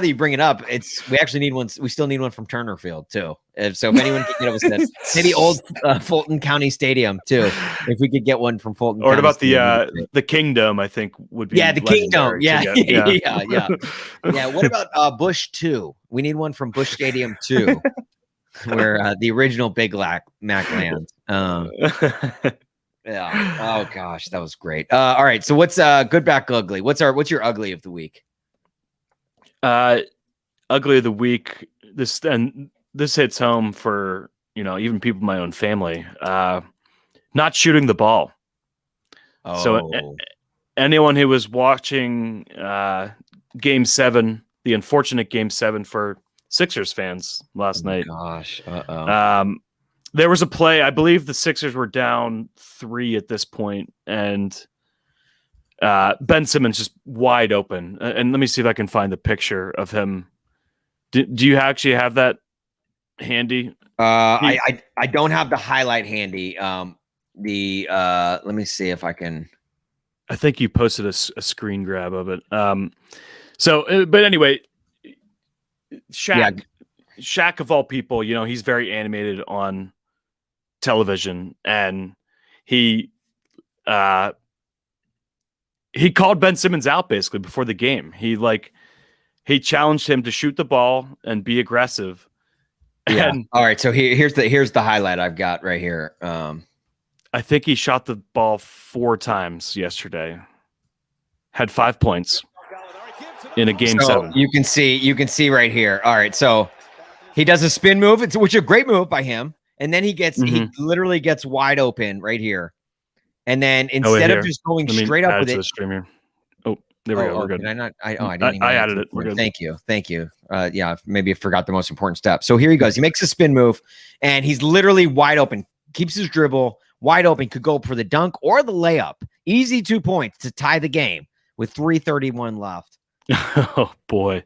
that you bring it up, we actually need one. We still need one from Turner Field too. So if anyone can get us that, maybe old Fulton County Stadium too. If we could get one from Fulton. Or County about Stadium, the Kingdom, I think would be. Yeah, the Kingdom. Yeah. What about Busch 2? We need one from Busch Stadium 2. Where the original Big Mac lands. Yeah. Oh gosh, that was great. All right. So what's good, back, ugly? What's your ugly of the week? Ugly of the week. This hits home for even people in my own family. Not shooting the ball. Oh. So anyone who was watching Game 7, the unfortunate Game 7 for Sixers fans last night. Gosh. There was a play. I believe the Sixers were down 3 at this point, and Ben Simmons just wide open. And let me see if I can find the picture of him. Do you actually have that handy? I don't have the highlight handy. Let me see if I can. I think you posted a screen grab of it. But anyway, Shaq of all people, he's very animated on television, and he called Ben Simmons out basically before the game. He challenged him to shoot the ball and be aggressive. Yeah. All right. So here's the highlight I've got right here. I think he shot the ball 4 times yesterday. Had 5 points in a Game 7. You can see right here. All right. So He does a spin move, which is a great move by him. And then he literally gets wide open right here. And then instead of just going straight up with it. The stream here. Oh, there we go. We're good. Did I not? I didn't even. I added it. We're good. Thank you. Yeah, maybe I forgot the most important step. So here he goes. He makes a spin move, and he's literally wide open. Keeps his dribble wide open. Could go for the dunk or the layup. Easy 2 points to tie the game with 3:31 left. Oh boy!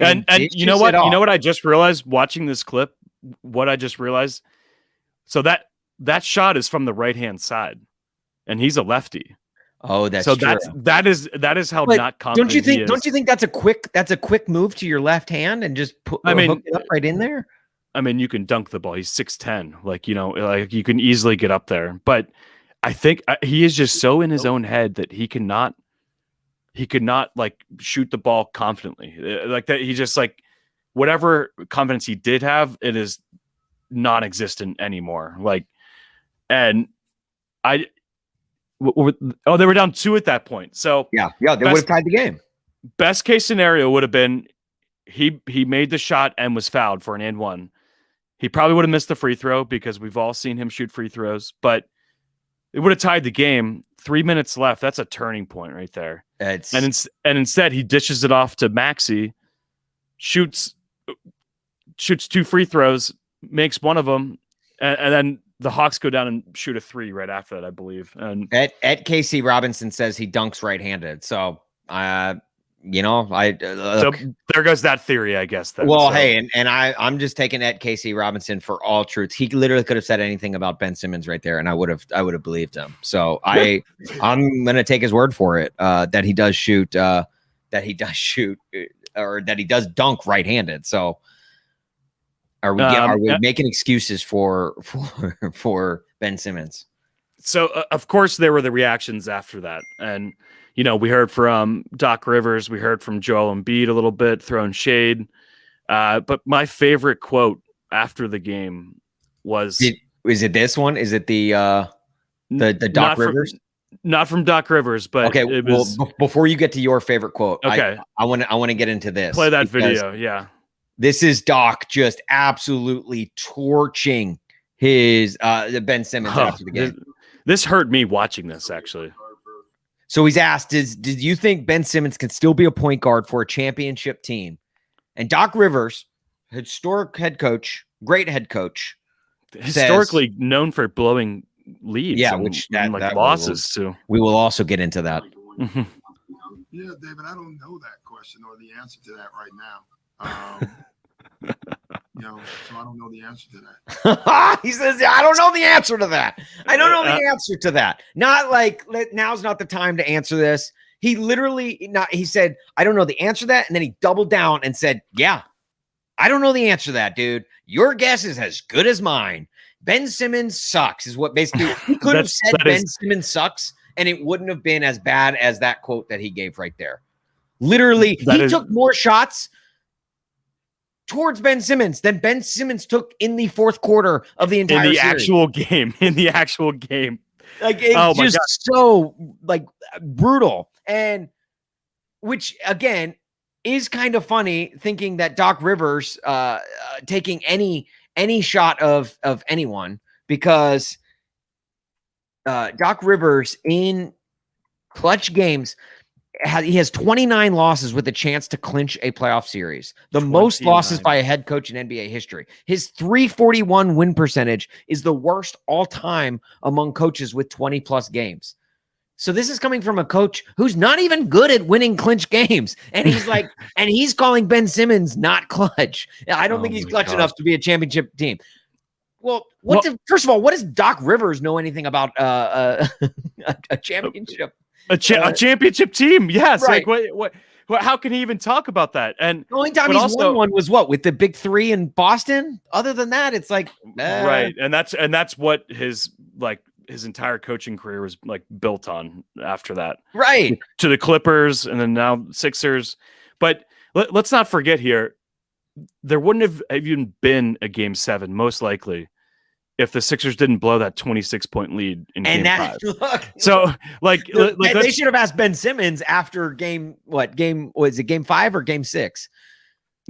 And you know what? You know what I just realized watching this clip. What I just realized. So that shot is from the right hand side, and he's a lefty. Oh, that's true. That is how not confident. Don't you think that's a quick move to your left hand and just hook it up right in there? I mean, you can dunk the ball. He's 6'10", like you can easily get up there. But I think he is just so in his own head that he could not like shoot the ball confidently like that. He just like whatever confidence he did have, it is non-existent anymore. Like, and they were down 2 at that point. So yeah, they would have tied the game. Best case scenario would have been he made the shot and was fouled for an and one. He probably would have missed the free throw because we've all seen him shoot free throws, but it would have tied the game. 3 minutes left. That's a turning point right there. And instead he dishes it off to Maxey, shoots 2 free throws, makes one of them, and then the Hawks go down and shoot a 3 right after that, I believe. And at KC Robinson says he dunks right-handed. So, so there goes that theory, I guess. Then. Well, hey, and I'm just taking at KC Robinson for all truth. He literally could have said anything about Ben Simmons right there, and I would have believed him. So I'm gonna take his word for it that he does shoot, or that he does dunk right-handed. So. Are we making excuses for Ben Simmons? So of course there were the reactions after that, and we heard from Doc Rivers, we heard from Joel Embiid a little bit, throwing shade. But my favorite quote after the game was: "Is it this one? Is it the Doc Rivers?" Not from Doc Rivers, but okay. It was, well, before you get to your favorite quote, okay, I want to get into this. Play that video, yeah. This is Doc just absolutely torching his Ben Simmons after the game. This hurt me watching this, actually. So he's asked, did you think Ben Simmons can still be a point guard for a championship team? And Doc Rivers, historic head coach, great head coach, historically known for blowing leads. Yeah, that losses too. We will also get into that. Yeah, David, I don't know that question or the answer to that right now. So I don't know the answer to that. He says, I don't know the answer to that. I don't know the answer to that. Not like now's not the time to answer this. He literally he said, I don't know the answer to that. And then he doubled down and said, yeah, I don't know the answer to that, dude. Your guess is as good as mine. Ben Simmons sucks is what basically he could have said. Simmons sucks, and it wouldn't have been as bad as that quote that he gave right there. Literally, he took more shots towards Ben Simmons than Ben Simmons took in the fourth quarter of the entire series. Actual game. In the actual game. Like it's just so like brutal. And which again is kind of funny thinking that Doc Rivers taking any shot of anyone, because Doc Rivers in clutch games he has 29 losses with a chance to clinch a playoff series. The 29. Most losses by a head coach in NBA history. His 341 win percentage is the worst all time among coaches with 20 plus games. So this is coming from a coach who's not even good at winning clinch games. And he's like, and he's calling Ben Simmons not clutch. I don't think he's clutch enough to be a championship team. Well, first of all, what does Doc Rivers know anything about a championship? A championship team, yes. Right. Like what? How can he even talk about that? And the only time he's won one was what, with the big three in Boston. Other than that, it's like right. And that's what his entire coaching career was like built on after that. Right. To the Clippers and then now Sixers. But let's not forget here, there wouldn't have even been a game 7, most likely, if the Sixers didn't blow that 26-point lead in game 5. So they should have asked Ben Simmons after game 5 or game 6?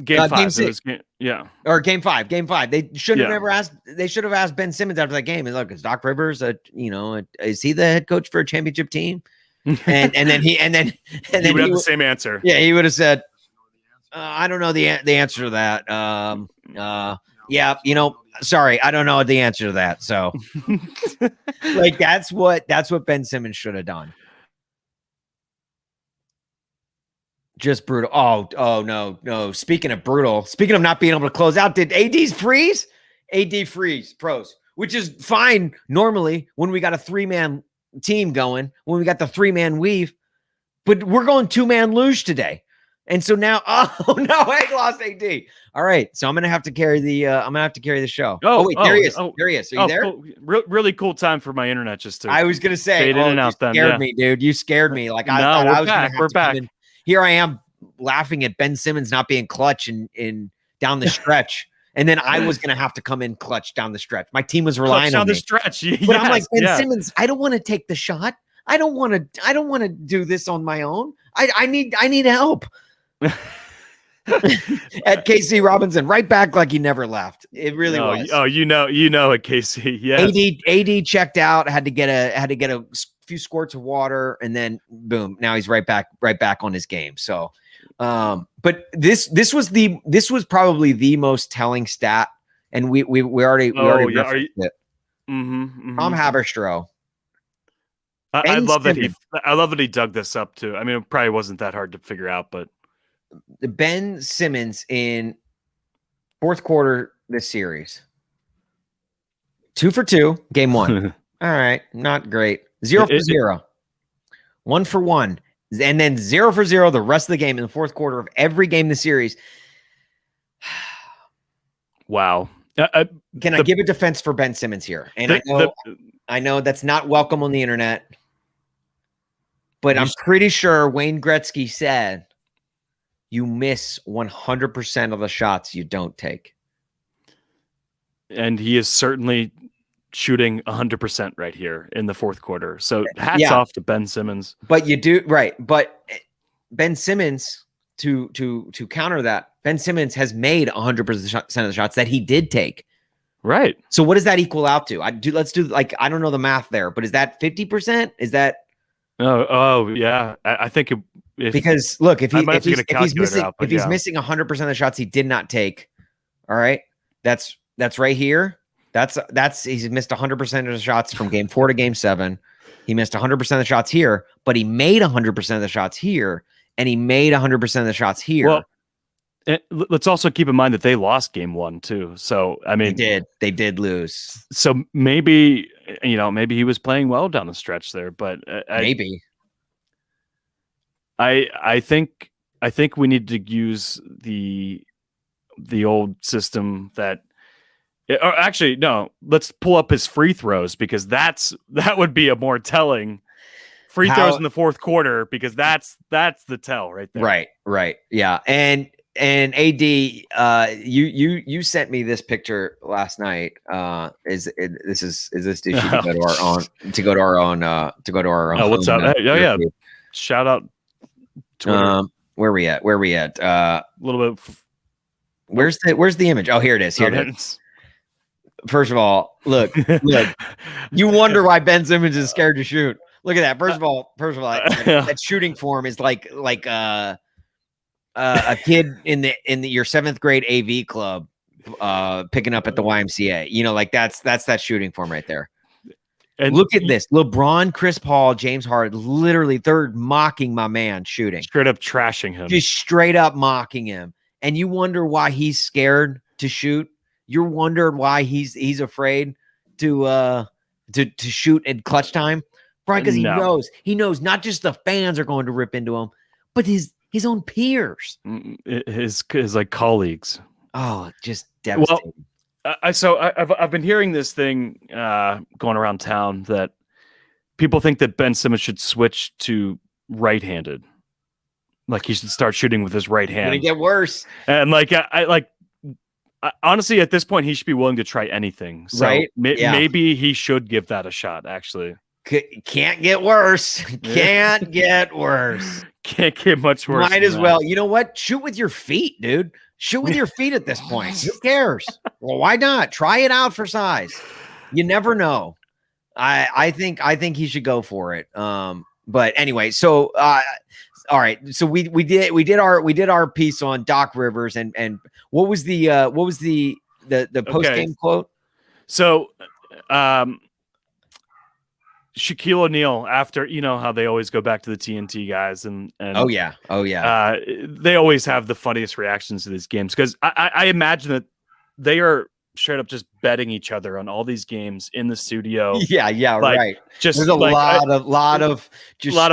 Game 5. Game 6. Yeah. Or game 5. Game 5. They should have Yeah. never asked. They should have asked Ben Simmons after that game. And look, is Doc Rivers is he the head coach for a championship team? And then he would have the same answer. Yeah, he would have said, I don't know the answer to that. Yeah, sorry, I don't know the answer to that. So, like, that's what Ben Simmons should have done. Just brutal. Oh no. Speaking of brutal, speaking of not being able to close out, did AD's freeze? AD freeze pros, which is fine normally when we got a 3-man team going, when we got the 3-man weave, but we're going 2-man luge today. And so now, oh no, I lost AD. All right, so I'm gonna have to carry the show. Oh wait, there he is. There he is. Are you there? Cool. Really cool time for my internet just to. I was gonna say, fade in and out. You scared me, dude. You scared me. Like I thought I was back. We're back. Here I am laughing at Ben Simmons not being clutch in down the stretch, and then I was gonna have to come in clutch down the stretch. My team was relying on the me. stretch. But I'm like, Ben Simmons, I don't want to take the shot. I don't want to do this on my own. I need help. At KC Robinson, right back like he never left. It really was. Oh, you know at KC. Yeah. AD checked out. Had to get a few squirts of water, and then boom. Now he's right back on his game. So, but this was probably the most telling stat, and we already referenced it. Tom Haberstroh. I love that he dug this up too. I mean, it probably wasn't that hard to figure out, but Ben Simmons in fourth quarter this series, 2 for 2, game 1. All right, not great. 0 for 0, 1 for 1, and then 0 for 0 the rest of the game in the fourth quarter of every game in the series. Wow. Can I give a defense for Ben Simmons here? And I know that's not welcome on the internet, but I'm pretty sure Wayne Gretzky said you miss 100% of the shots you don't take. And he is certainly shooting 100% right here in the fourth quarter. So hats off to Ben Simmons. But you do right. But Ben Simmons, to counter that, Ben Simmons has made 100% of the shots that he did take. Right. So what does that equal out to? Let's do I don't know the math there, but is that 50%? Is that? Oh yeah. I think because look, if he's missing 100% of the shots he did not take, all right, that's right here. That's he's missed 100% of the shots from game 4 to game 7. He missed 100% of the shots here, but he made 100% of the shots here, and he made 100% of the shots here. Well, let's also keep in mind that they lost game 1 too. So I mean, they did lose. So maybe he was playing well down the stretch there, but maybe. I think we need to use the old system that, or actually no, let's pull up his free throws, because that would be a more telling free throws in the fourth quarter, because that's the tell right there. Right. Yeah. And AD, you sent me this picture last night. Is this to go to our own? Oh, what's up? Yeah. Shout out. Twitter. Where we at? A little bit. Where's the image? Oh, here it is. Here it is. First of all, look. You wonder why Ben Simmons is scared to shoot. Look at that. First of all, that shooting form is like a kid in your 7th grade AV club picking up at the YMCA. That's that shooting form right there. And look at this. LeBron, Chris Paul, James Harden, literally they're mocking my man shooting. Straight up trashing him. Just straight up mocking him. And you wonder why he's scared to shoot. You wonder why he's afraid to shoot in clutch time. Right, because he knows not just the fans are going to rip into him, but his own peers. His like colleagues. Oh, just devastating. Well, I've been hearing this thing going around town that people think that Ben Simmons should switch to right-handed, like he should start shooting with his right hand. It's gonna get worse. And honestly, at this point, he should be willing to try anything. So right? Maybe he should give that a shot. Actually, can't get worse. Can't get worse. Can't get much worse. Might as well. You know what? Shoot with your feet, dude. Shoot with your feet at this point. Who cares? Well, why not? Try it out for size. You never know. I think he should go for it. But anyway, so all right. So we did our piece on Doc Rivers and what was the post game quote? So Shaquille O'Neal, after, you know how they always go back to the TNT guys and oh yeah. They always have the funniest reactions to these games because I imagine that they are straight up just betting each other on all these games in the studio. Yeah, like, right. Just there's a lot of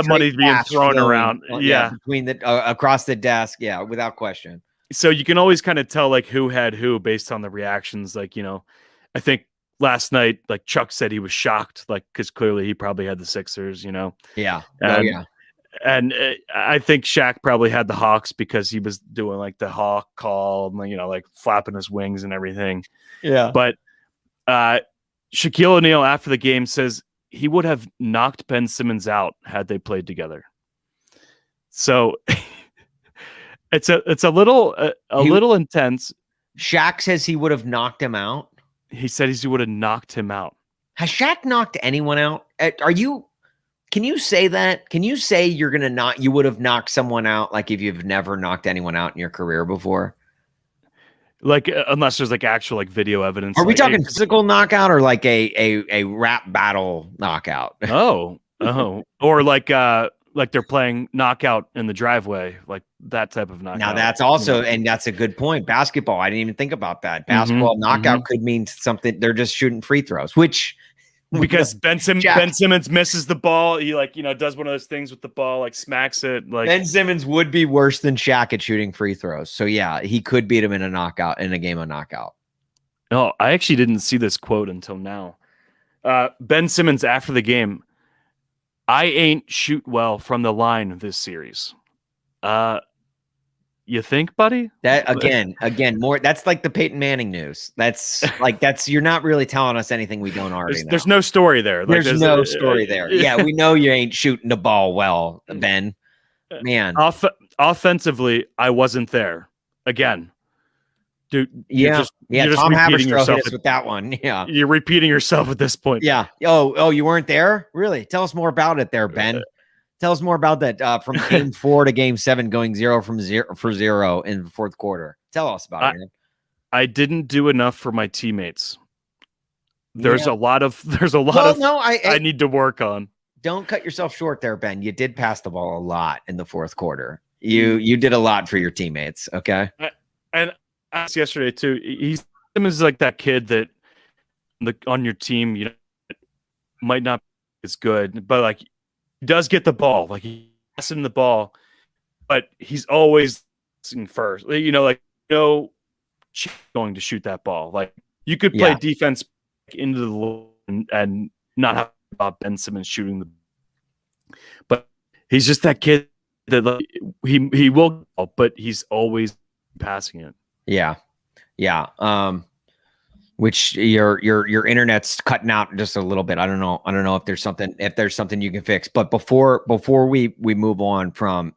money being thrown around. Yeah, between the across the desk. Yeah, without question. So you can always kind of tell like who had who based on the reactions. Like, you know, I think last night, like Chuck said he was shocked, like, because clearly he probably had the Sixers, you know. Yeah. And I think Shaq probably had the Hawks because he was doing like the Hawk call, you know, like flapping his wings and everything. Yeah. But Shaquille O'Neal after the game says he would have knocked Ben Simmons out had they played together. So it's a little little intense. Shaq says he would have knocked him out. He said he would have knocked him out. Has Shaq knocked anyone out? Can you say that? Can you say you would have knocked someone out like if you've never knocked anyone out in your career before? Like unless there's like actual like video evidence. Are we talking physical knockout or like a rap battle knockout? Oh, or like they're playing knockout in the driveway, like that type of knockout. Now that's also, and that's a good point. Basketball, I didn't even think about that. Basketball knockout could mean something. They're just shooting free throws, which because Ben Simmons misses the ball. He like, you know, does one of those things with the ball, like smacks it. Like Ben Simmons would be worse than Shaq at shooting free throws. So yeah, he could beat him in a game of knockout. Oh, I actually didn't see this quote until now. Ben Simmons after the game, I ain't shoot well from the line this series. You think, buddy? That again, more. That's like the Peyton Manning news. That's you're not really telling us anything we don't already know. There's no story there. Like, there's no story there. Yeah, we know you ain't shooting the ball well, Ben. Man, offensively, I wasn't there again, dude. Tom Haberstroh hit us with that one. Yeah, you're repeating yourself at this point. Yeah. Oh, you weren't there? Really? Tell us more about it, there, Ben. Tell us more about that from game 4 to game 7, going 0 for 0 in the fourth quarter. Tell us about it, man. I didn't do enough for my teammates. There's a lot of I need to work on. Don't cut yourself short there, Ben. You did pass the ball a lot in the fourth quarter. You did a lot for your teammates. Okay. And I asked yesterday too. He's like that kid that on your team, you know, might not be as good, but like he does get the ball. Like he's passing the ball, but he's always first. You know, like going to shoot that ball. Like you could play defense into the and not have about Ben Simmons shooting the, but he's just that kid that like, he will, but he's always passing it. Yeah. Which your internet's cutting out just a little bit. I don't know if there's something you can fix. But before we move on from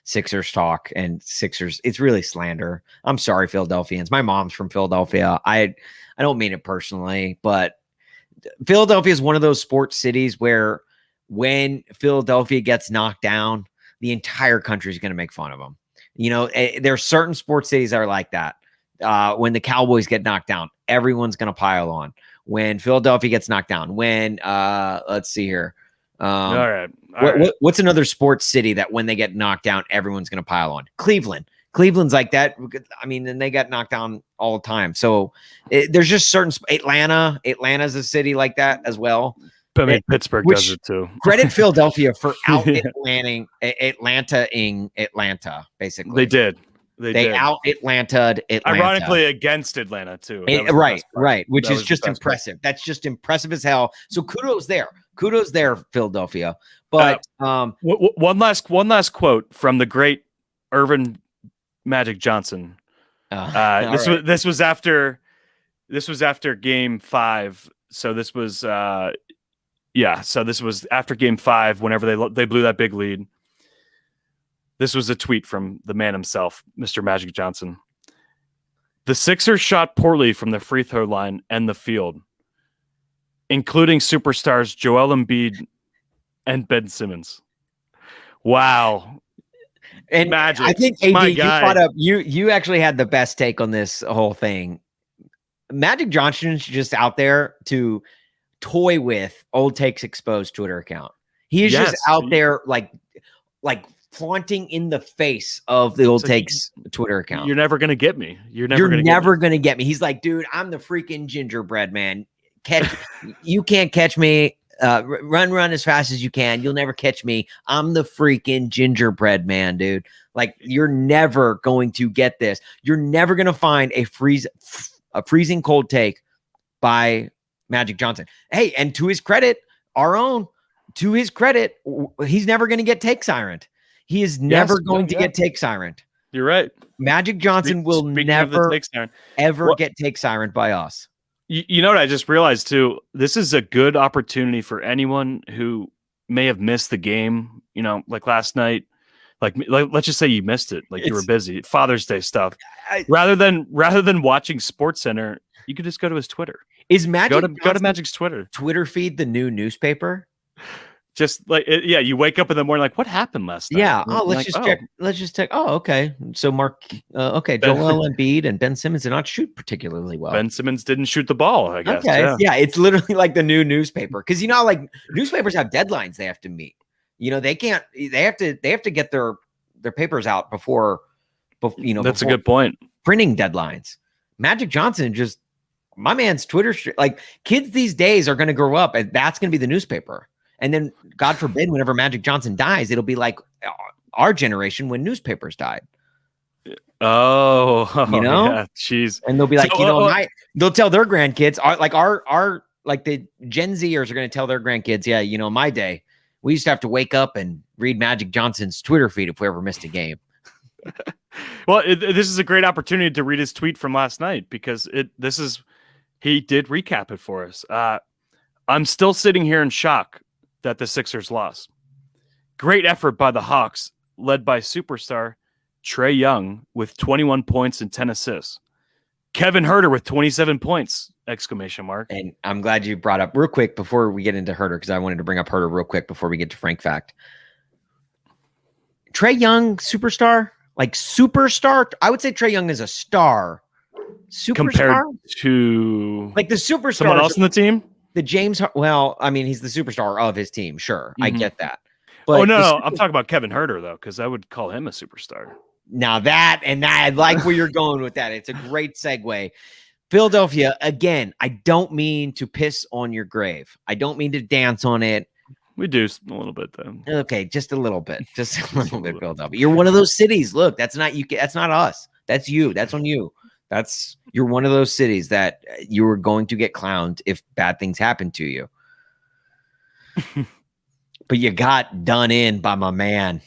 Sixers talk and Sixers, it's really slander. I'm sorry, Philadelphians. My mom's from Philadelphia. I don't mean it personally, but Philadelphia is one of those sports cities where when Philadelphia gets knocked down, the entire country is going to make fun of them. You know, there are certain sports cities that are like that. When the Cowboys get knocked down, everyone's going to pile on. When Philadelphia gets knocked down, let's see here. All right. What's another sports city that when they get knocked down, everyone's going to pile on? Cleveland. Cleveland's like that. I mean, and they got knocked down all the time. So there's just certain Atlanta's a city like that as well. I mean, Pittsburgh does it too. Credit Philadelphia for out Atlanta-ing Atlanta, basically. They did. They out Atlanta'd Atlanta. Ironically, against Atlanta too. Right. Which is just impressive. That's just impressive as hell. So kudos there, Philadelphia. But one last quote from the great Irvin Magic Johnson. This was after game 5. So this was So this was after game 5. Whenever they blew that big lead. This was a tweet from the man himself, Mr. Magic Johnson. The Sixers shot poorly from the free throw line and the field, including superstars Joel Embiid and Ben Simmons. Wow. And Magic. I think AD, My you guy. caught up. You actually had the best take on this whole thing. Magic Johnson's just out there to toy with Old Takes Exposed Twitter account. He is just out there like flaunting in the face of the Old Takes Twitter account. You're never gonna get me. You're never gonna get me. He's like, dude, I'm the freaking gingerbread man. You can't catch me. Run as fast as you can. You'll never catch me. I'm the freaking gingerbread man, dude. Like, you're never going to get this. You're never going to find a freezing cold take by Magic Johnson. Hey, and to his credit, he's never going to get take sirened. He is never going to get take sirened. You're right. Magic Johnson will never ever get take sirened by us. You know what I just realized too? This is a good opportunity for anyone who may have missed the game, you know, like last night. Like let's just say you missed it, like you were busy, Father's Day stuff. Rather than watching SportsCenter, you could just go to his Twitter. Is Magic go to Magic's Twitter feed the new newspaper? Just like you wake up in the morning like, what happened last night? Yeah. Oh, let's just check. Let's just check. Oh, okay. So Mark, Joel Embiid and Ben Simmons did not shoot particularly well. Ben Simmons didn't shoot the ball, I guess. Okay. Yeah, it's literally like the new newspaper. Because like newspapers have deadlines they have to meet. You know, they have to get their papers out before That's a good point. Printing deadlines. Magic Johnson my man's Twitter, like kids these days are going to grow up and that's going to be the newspaper. And then, God forbid, whenever Magic Johnson dies, it'll be like our generation when newspapers died. Oh, yeah, jeez. And they'll be like, they'll tell their grandkids, like the Gen Zers are going to tell their grandkids, yeah, my day, we used to have to wake up and read Magic Johnson's Twitter feed if we ever missed a game. Well, this is a great opportunity to read his tweet from last night because he did recap it for us. I'm still sitting here in shock that the Sixers lost. Great effort by the Hawks, led by superstar Trae Young with 21 points and 10 assists. Kevin Huerter with 27 points, ! And I'm glad you brought up real quick before we get into Huerter, because I wanted to bring up Huerter real quick before we get to Frank Fact. Trae Young, superstar? Like superstar? I would say Trae Young is a star. Superstar? Compared to like the superstar. Someone else in the team? The James, well, I mean, he's the superstar of his team. Sure. I get that. But no. I'm talking about Kevin Huerter, though, because I would call him a superstar. Now I like where you're going with that. It's a great segue. Philadelphia, again, I don't mean to piss on your grave. I don't mean to dance on it. We do a little bit, then. Okay, just a little bit. Just a little bit, Philadelphia. You're one of those cities. Look, that's not you. That's not us. That's you. That's on you. You're one of those cities that you are going to get clowned if bad things happen to you. But you got done in by my man,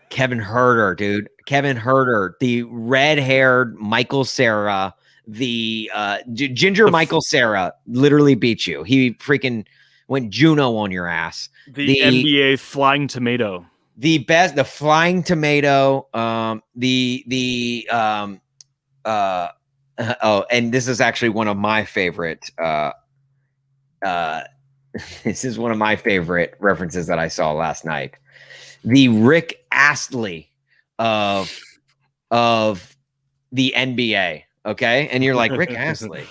Kevin Huerter, dude. Kevin Huerter, the red-haired Michael Cera, the ginger Michael Cera, literally beat you. He freaking went Juno on your ass. The NBA flying tomato. The flying tomato. And this is actually one of my favorite. This is one of my favorite references that I saw last night. The Rick Astley of the NBA. Okay, and you're like, Rick Astley.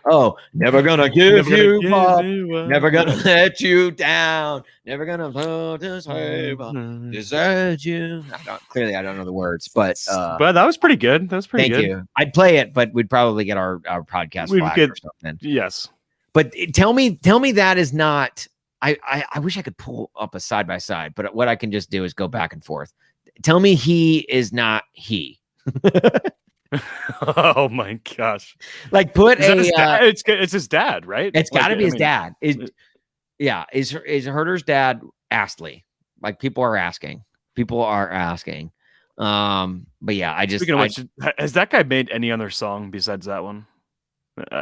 Oh, never gonna give you up, never gonna let you down, never gonna put this desert you. I don't know the words, but that was pretty good. That was pretty good. Thank you. I'd play it, but we'd probably get our podcast flagged or something. Yes, but tell me that is not. I wish I could pull up a side by side, but what I can just do is go back and forth. Tell me he is not he. Oh my gosh! Like put it's his dad, right? It's got to be his dad. Is Huerter's dad Astley? Like people are asking. But yeah, has that guy made any other song besides that one?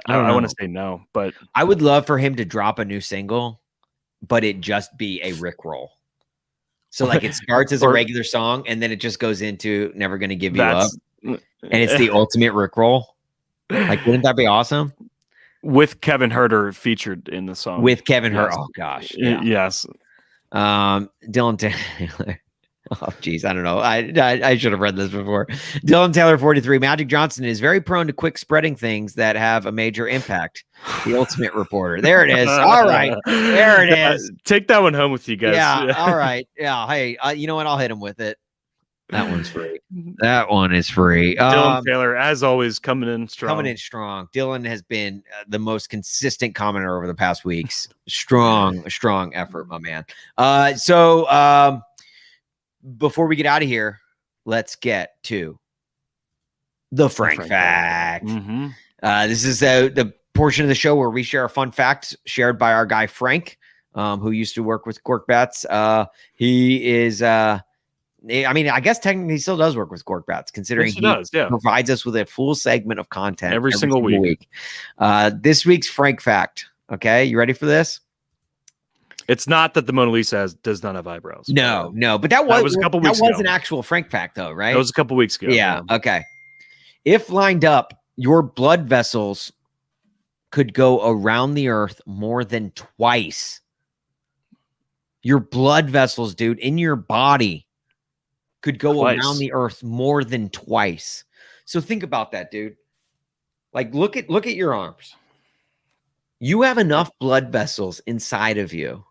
I want to say no, but I would love for him to drop a new single, but it just be a Rickroll. So like it starts as a Or- regular song and then it just goes into Never Gonna Give You Up. That's And it's the ultimate Rickroll. Like, wouldn't that be awesome? with Kevin Herter featured in the song. With Kevin Hurt. Yes. Oh gosh. Yeah. Yes. Dylan Taylor. Oh geez, I don't know. I should have read this before. Dylan Taylor, 43. Magic Johnson is very prone to quick spreading things that have a major impact. The ultimate reporter. There it is. All right. There it is. Take that one home with you guys. Yeah. All right. Yeah. Hey, you know what? I'll hit him with it. That one's free. That one is free. Dylan Taylor, as always, coming in strong. Coming in strong. Dylan has been the most consistent commenter over the past weeks. Strong effort, my man. So before we get out of here, let's get to the Frank Fact. Mm-hmm. This is the portion of the show where we share a fun fact shared by our guy Frank, who used to work with Korked Bats. He is, I mean, I guess technically he still does work with Korked Bats, considering he provides us with a full segment of content every single week. This week's Frank Fact. Okay, you ready for this? It's not that the Mona Lisa does not have eyebrows. No, but that was a couple weeks ago. That was an actual Frank Fact, though, right? That was a couple weeks ago. Yeah. Okay. If lined up, your blood vessels could go around the earth more than twice. Your blood vessels, dude, in your body could go around the earth more than twice. So think about that, dude. Like, look at your arms. You have enough blood vessels inside of you,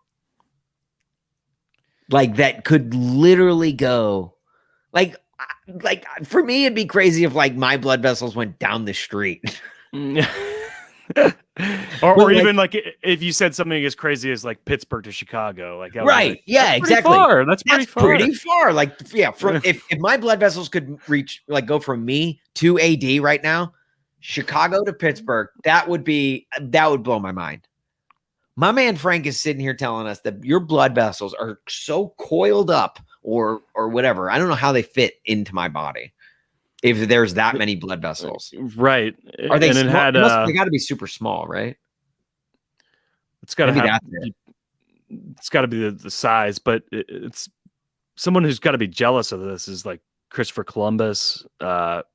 like that could literally go, like for me, it'd be crazy if like my blood vessels went down the street. or even like if you said something as crazy as like Pittsburgh to Chicago, like right? Like, yeah, exactly. That's pretty far. Pretty far. Like, yeah, from if my blood vessels could reach, like, go from me to AD right now, Chicago to Pittsburgh, that would blow my mind. My man Frank is sitting here telling us that your blood vessels are so coiled up or whatever. I don't know how they fit into my body. If there's that many blood vessels, right? Are they? They got to be super small, right? It's got to have. It's got to be the size, but it's someone who's got to be jealous of this is like Christopher Columbus,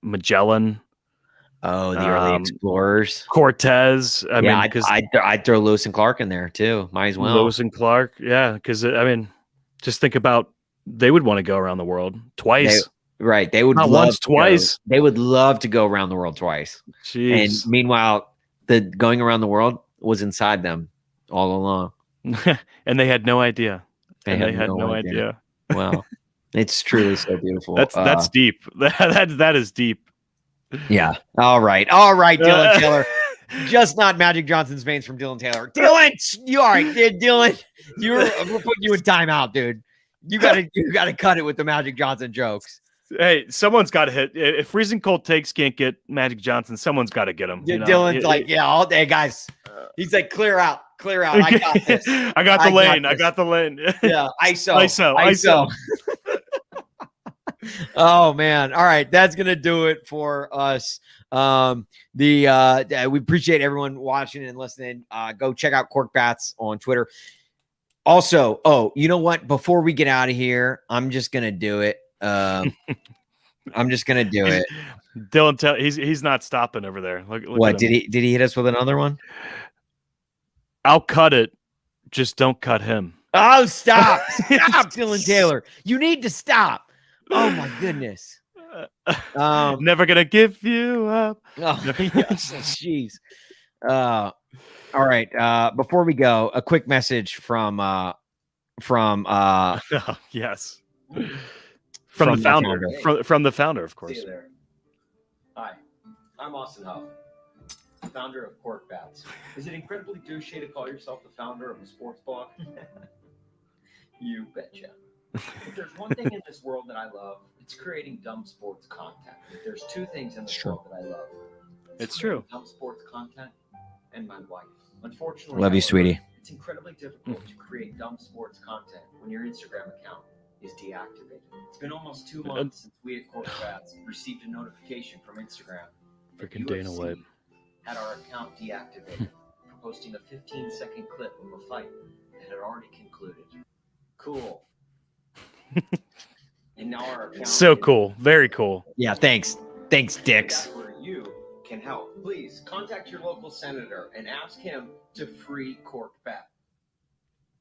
Magellan. Oh, the early explorers, Cortez. I mean, I'd throw Lewis and Clark in there too. Might as well. Lewis and Clark, yeah, because I mean, just think about they would want to go around the world twice. They would not love once, twice. They would love to go around the world twice. Jeez. And meanwhile, the going around the world was inside them all along, and they had no idea. They had no idea. Wow, it's truly so beautiful. That's deep. That is deep. Yeah. All right, Dylan Taylor. Just not Magic Johnson's veins from Dylan Taylor. Dylan, you all right, Dylan? We're putting you in timeout, dude. You gotta cut it with the Magic Johnson jokes. Hey, someone's got to hit. If Freezing Cold Takes can't get Magic Johnson, someone's got to get him. Yeah, Dylan's like, yeah, all day, guys. He's like, clear out. I got this. I got the lane. Yeah, ISO. Oh man. All right. That's going to do it for us. We appreciate everyone watching and listening. Go check out Korked Bats on Twitter. Also, you know what? Before we get out of here, I'm just going to do it. I'm just going to do it. Dylan, he's not stopping over there. Look what did he hit us with another one? I'll cut it. Just don't cut him. Oh, stop, Dylan Taylor. You need to stop. Oh my goodness. Never gonna give you up. Oh, jeez. All right. Before we go, a quick message from yes. From the founder, of course. See you there. Hi, I'm Austin Huff, founder of Korked Bats. Is it incredibly douchey to call yourself the founder of a sports blog? You betcha. If there's one thing in this world that I love, it's creating dumb sports content. If there's two things in this world that I love, it's true. Dumb sports content and my wife. Unfortunately, love you, sweetie. It's incredibly difficult to create dumb sports content when your Instagram account is deactivated. It's been almost 2 months since we at Korked Bats received a notification from Instagram that Freaking Dana White had our account deactivated for posting a 15-second clip of a fight that had already concluded. Cool. And now our account So is- cool. Very cool. Yeah, thanks, dicks. That's where you can help. Please contact your local senator and ask him to free Korked bet.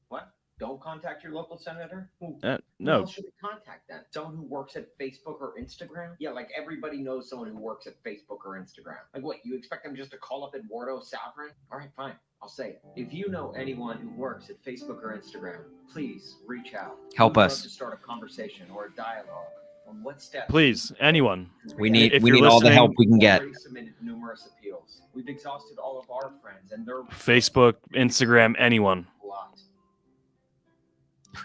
What? Don't contact your local senator? Who Who No. else should we contact then? Someone who works at Facebook or Instagram? Yeah, like everybody knows someone who works at Facebook or Instagram. Like what, you expect them just to call up Eduardo Saverin? All right, fine. I'll say it. If you know anyone who works at Facebook or Instagram, please reach out. Help We'd us. love to start a conversation or a dialogue on what steps. Please, anyone. We need If we you're need all the help listening- we can get. Already submitted numerous appeals. We've exhausted all of our friends and their Facebook, Instagram, anyone. lot.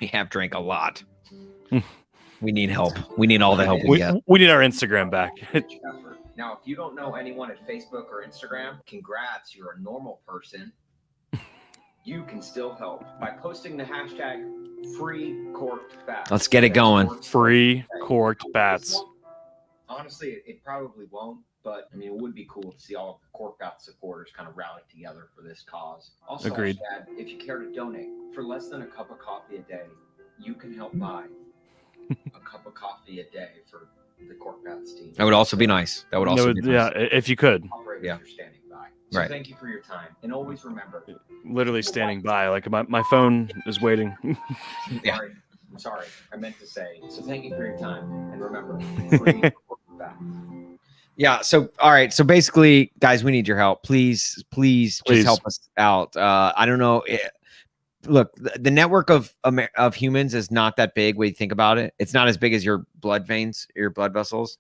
We have drank a lot. We need help. We need all the help we We, get. we need our Instagram back. Huge effort. Now, if you don't know anyone at Facebook or Instagram, congrats, you're a normal person. You can still help by posting the hashtag #FreeKorkedBats. Let's get it going. Free Korked bats. Honestly, it probably won't, but I mean, it would be cool to see all of the Korked Bat supporters kind of rally together for this cause. Also, Agreed. Chad, if you care to donate for less than a cup of coffee a day, you can help buy a cup of coffee a day for the Korked Bats team. That would also be nice. That would also be nice. Yeah, if you could. Operators Yeah. are standing by. So Right. thank you for your time. And always remember, Literally standing by. Like my phone is waiting. Yeah. I'm sorry. I meant to say. So thank you for your time. And remember, free Korked Bat. Yeah. So, all right. So basically, guys, we need your help. Please Please. just help us out. I don't know. Look, the network of humans is not that big when you think about it. It's not as big as your blood veins, your blood vessels.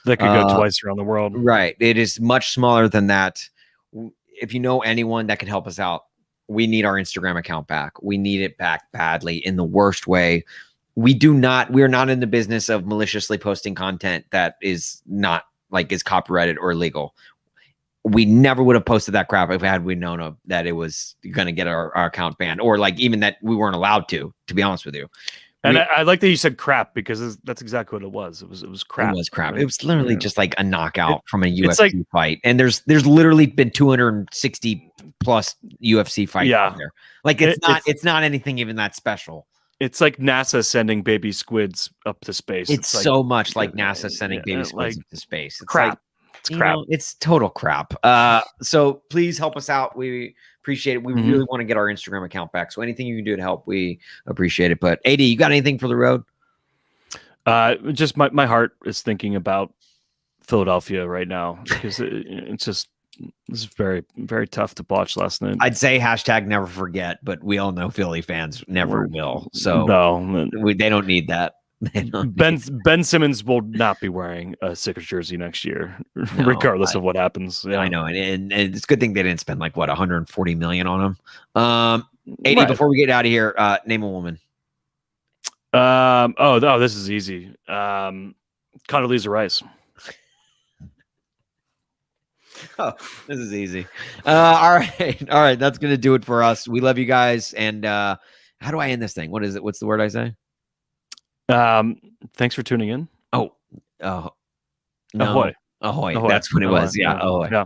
That could go twice around the world. Right. It is much smaller than that. If you know anyone that can help us out, we need our Instagram account back. We need it back badly in the worst way. We are not in the business of maliciously posting content that is not is copyrighted or illegal. We never would have posted that crap if we known that it was going to get our account banned, or even that we weren't allowed to be honest with you. And I like that you said crap, because that's exactly what it was. It was crap. It was crap. right? It was literally Yeah. just like a knockout from a it's UFC fight. And there's literally been 260 plus UFC fights Yeah. out there. Like it's not anything even that special. It's like NASA sending baby squids up to space. It's like, so much like NASA sending yeah, baby squids like, into space. It's crap. It's crap. It's total crap. So please help us out. We appreciate it. We Mhm. really want to get our Instagram account back. So anything you can do to help, we appreciate it. But AD, you got anything for the road? Just my heart is thinking about Philadelphia right now, because it's very, very tough to watch last night. I'd say hashtag never forget, but we all know Philly fans never will. So no, they don't need that. They don't Ben Simmons will not be wearing a Sixers jersey next year, No, regardless of what happens. Yeah. I know, and it's a good thing they didn't spend 140 million on him. AD, Right. before we get out of here, name a woman. This is easy. Condoleezza Rice. Oh, this is easy. All right. That's gonna do it for us. We love you guys. And how do I end this thing? What is it? What's the word I say? Thanks for tuning in. No. Ahoy. Ahoy. Ahoy. That's what it was. Ahoy. Yeah. Ahoy. Yeah.